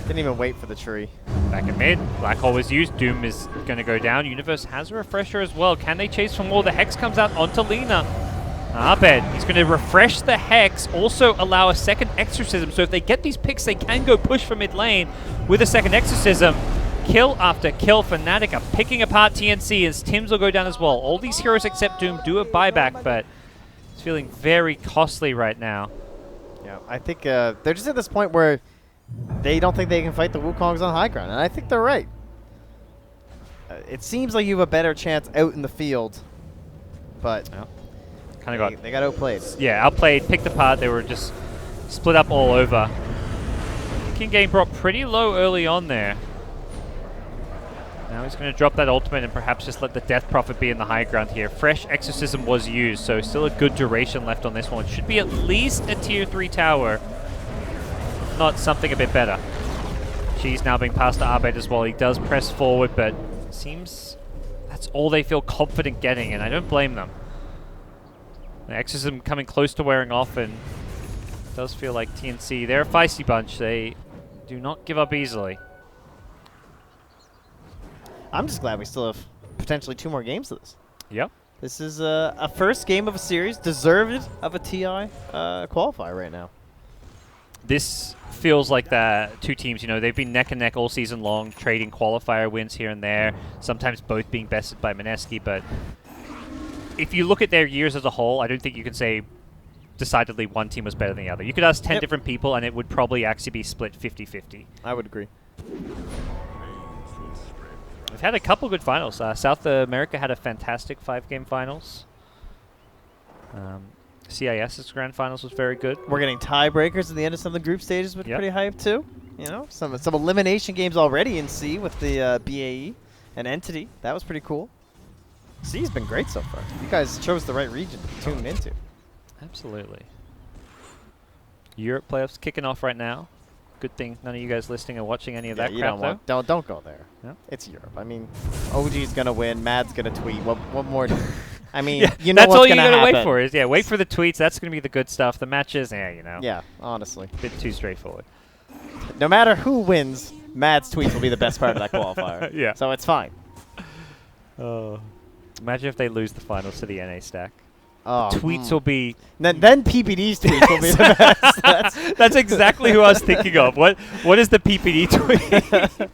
Didn't even wait for the tree. Back in mid. Black Hole was used. Doom is going to go down. Universe has a refresher as well. Can they chase for more? The Hex comes out onto Lina. Abed, he's going to refresh the Hex, also allow a second Exorcism. So if they get these picks, they can go push for mid lane with a second Exorcism. Kill after kill. Fnatic are picking apart TNC as Tims will go down as well. All these heroes except Doom do a buyback, but it's feeling very costly right now. Yeah, I think they're just at this point where they don't think they can fight the Wukongs on high ground, and I think they're right. It seems like you have a better chance out in the field, but Kind of got they got outplayed. yeah, outplayed, picked apart. They were just split up all over. King game brought pretty low early on there. Now he's going to drop that ultimate and perhaps just let the Death Prophet be in the high ground here. Fresh Exorcism was used, so still a good duration left on this one. It should be at least a tier 3 tower, if not something a bit better. She's now being passed to Abed as well. He does press forward, but it seems that's all they feel confident getting, and I don't blame them. The Exorcism coming close to wearing off, and it does feel like TNC, they're a feisty bunch. They do not give up easily. I'm just glad we still have potentially 2 more games of this. Yep. This is a first game of a series, deserved of a TI qualifier right now. This feels like the two teams, you know, they've been neck and neck all season long, trading qualifier wins here and there, sometimes both being bested by Mineski, but if you look at their years as a whole, I don't think you can say decidedly one team was better than the other. You could ask 10 different people and it would probably actually be split 50-50. I would agree. We've had a couple good finals. South America had a fantastic 5-game finals. CIS's grand finals was very good. We're getting tiebreakers at the end of some of the group stages, which Yep. pretty hyped too. You know, some elimination games already in C with the BAE and Entity. That was pretty cool. C's been great so far. You guys chose the right region to tune into. Absolutely. Europe playoffs kicking off right now. Good thing none of you guys listening or watching any of that you crap, though. don't go there. Yep. It's Europe. I mean, OG's gonna win. Mad's gonna tweet. What more? I mean, Yeah, you know that's what's all you gonna gotta happen. wait for is, wait for the tweets. That's gonna be the good stuff. The matches, you know. Yeah, honestly. A bit too straightforward. No matter who wins, Mad's tweets will be the best part of that qualifier. Yeah. So it's fine. Oh. Imagine if they lose the finals to the NA stack. Oh, Tweets will be... Then PPD's tweets will be the best. That's exactly who I was thinking of. What is the PPD tweet?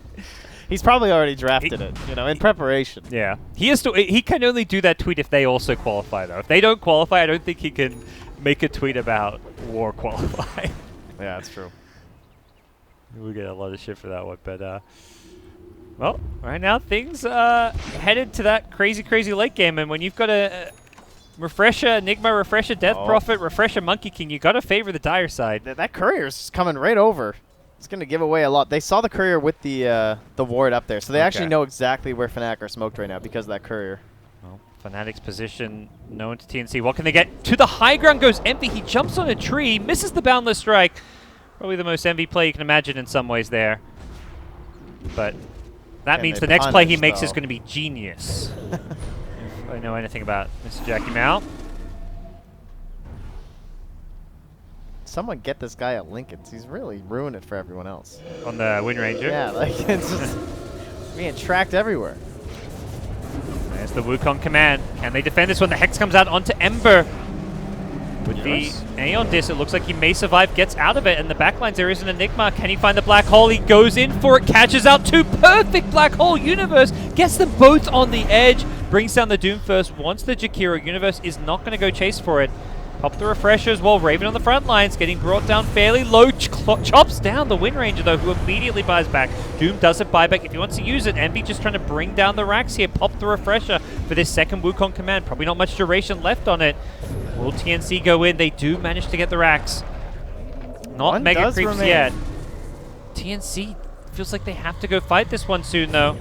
He's probably already drafted it, you know, in preparation. Yeah. He can only do that tweet if they also qualify, though. If they don't qualify, I don't think he can make a tweet about war qualify. Yeah, that's true. We'll get a lot of shit for that one, but well, right now things headed to that crazy late game, and when you've got a refresh a Enigma, refresh a Death Prophet, refresh a Monkey King, you got to favor the dire side. That courier's coming right over. It's going to give away a lot. They saw the courier with the ward up there, so they actually know exactly where Fnatic are smoked right now because of that courier. Well, Fnatic's position known to TNC. What can they get? To the high ground goes Envy. He jumps on a tree, misses the Boundless Strike. Probably the most Envy play you can imagine in some ways there. But that means the next play he makes is going to be genius. If I know anything about Mr. Jackie Mao. Someone get this guy at Lincoln's. He's really ruined it for everyone else. On the Wind Ranger. Yeah, like it's just being tracked everywhere. There's the Wukong command. Can they defend this one? The Hex comes out onto Ember. With the Aeon Disc, it looks like he may survive, gets out of it, and the backlines, there is an Enigma. Can he find the black hole? He goes in for it, catches out two. Perfect black hole universe, gets them both on the edge, brings down the Doom first. Once the Jakiro universe is not going to go chase for it. Pop the refreshers while Raven on the front lines, getting brought down fairly low. Chops down the Wind Ranger, though, who immediately buys back. Doom doesn't buy back if he wants to use it. Envy just trying to bring down the racks here. Pop the refresher for this second Wukong command. Probably not much duration left on it. Will TNC go in? They do manage to get the racks. Not One Mega does Creeps remain. yet. TNC feels like they have to go fight this one soon, though.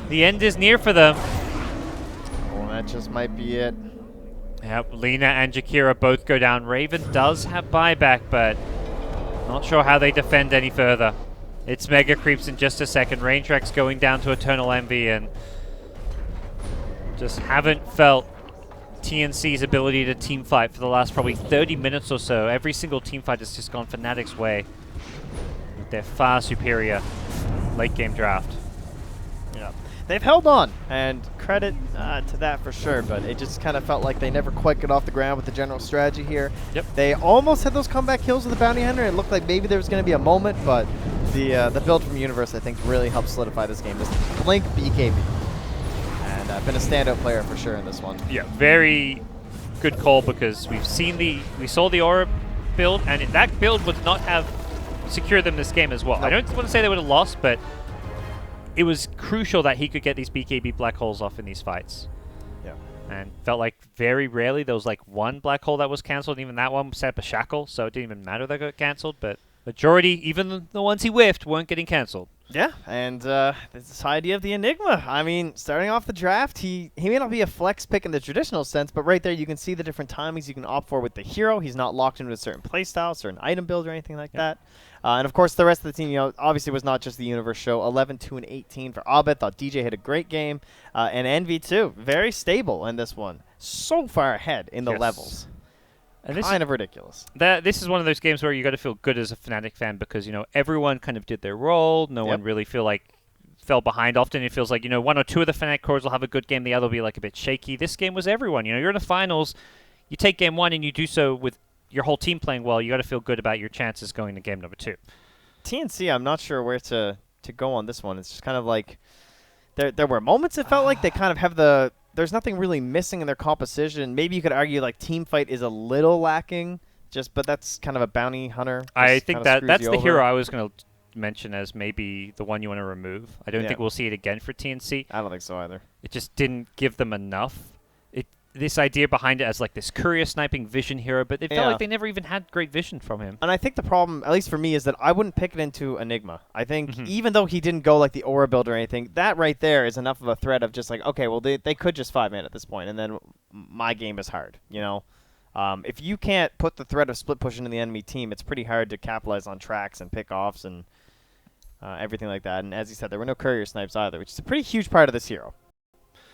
The end is near for them. Well, that just might be it. Yep, Lina and Jakira both go down. Raven does have buyback, but not sure how they defend any further. It's Mega Creeps in just a second. Raintrack's going down to Eternal Envy, and just haven't felt TNC's ability to team fight for the last probably 30 minutes or so. Every single team fight has just gone Fnatic's way with their far superior late game draft. Yeah, they've held on, and credit to that for sure, but it just kind of felt like they never quite got off the ground with the general strategy here. Yep. They almost had those comeback kills with the Bounty Hunter. It looked like maybe there was going to be a moment, but the build from Universe, I think, really helped solidify this game. Just blink BKB. And been a standout player for sure in this one. Yeah, very good call, because we saw the Aura build, and that build would not have secured them this game as well. Nope. I don't want to say they would have lost, but it was crucial that he could get these BKB black holes off in these fights. Yeah. And felt like very rarely there was like one black hole that was cancelled, and even that one set up a shackle, so it didn't even matter that got cancelled, but majority, even the ones he whiffed, weren't getting cancelled. Yeah, and this idea of the Enigma. I mean, starting off the draft, he may not be a flex pick in the traditional sense, but right there you can see the different timings you can opt for with the hero. He's not locked into a certain playstyle, certain item build, or anything like that. And of course, the rest of the team, obviously was not just the Universe show. 11-2 and 18 for Abed. Thought DJ had a great game, and Envy too, very stable in this one. So far ahead in the levels. And this kind of ridiculous. This is one of those games where you got to feel good as a Fnatic fan because everyone kind of did their role. No one really fell behind. Often it feels like one or two of the Fnatic cores will have a good game, the other will be like a bit shaky. This game was everyone. You're in the finals. You take game one and you do so with your whole team playing well. You got to feel good about your chances going to game number 2. TNC, I'm not sure where to go on this one. It's just kind of like there were moments it felt like they kind of have there's nothing really missing in their composition. Maybe you could argue like team fight is a little lacking, but that's kind of a bounty hunter. I think that's the hero I was going to mention as maybe the one you want to remove. I don't think we'll see it again for TNC. I don't think so either. It just didn't give them enough. This idea behind it as like this courier sniping vision hero, but it felt like they never even had great vision from him. And I think the problem, at least for me, is that I wouldn't pick it into Enigma. I think even though he didn't go like the aura build or anything, that right there is enough of a threat of just like, okay, well they could just 5-man at this point, and then my game is hard. If you can't put the threat of split push into the enemy team, it's pretty hard to capitalize on tracks and pickoffs and everything like that. And as you said, there were no courier snipes either, which is a pretty huge part of this hero.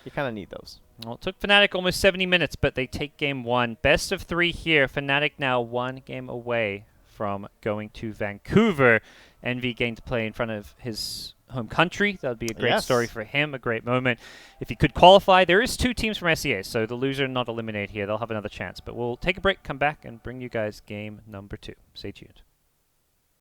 You kind of need those. Well, it took Fnatic almost 70 minutes, but they take game 1. Best of 3 here. Fnatic now 1 game away from going to Vancouver. Envy getting to play in front of his home country. That would be a great story for him, a great moment. If he could qualify, there is 2 teams from SEA, so the loser not eliminated here. They'll have another chance. But we'll take a break, come back, and bring you guys game number 2. Stay tuned.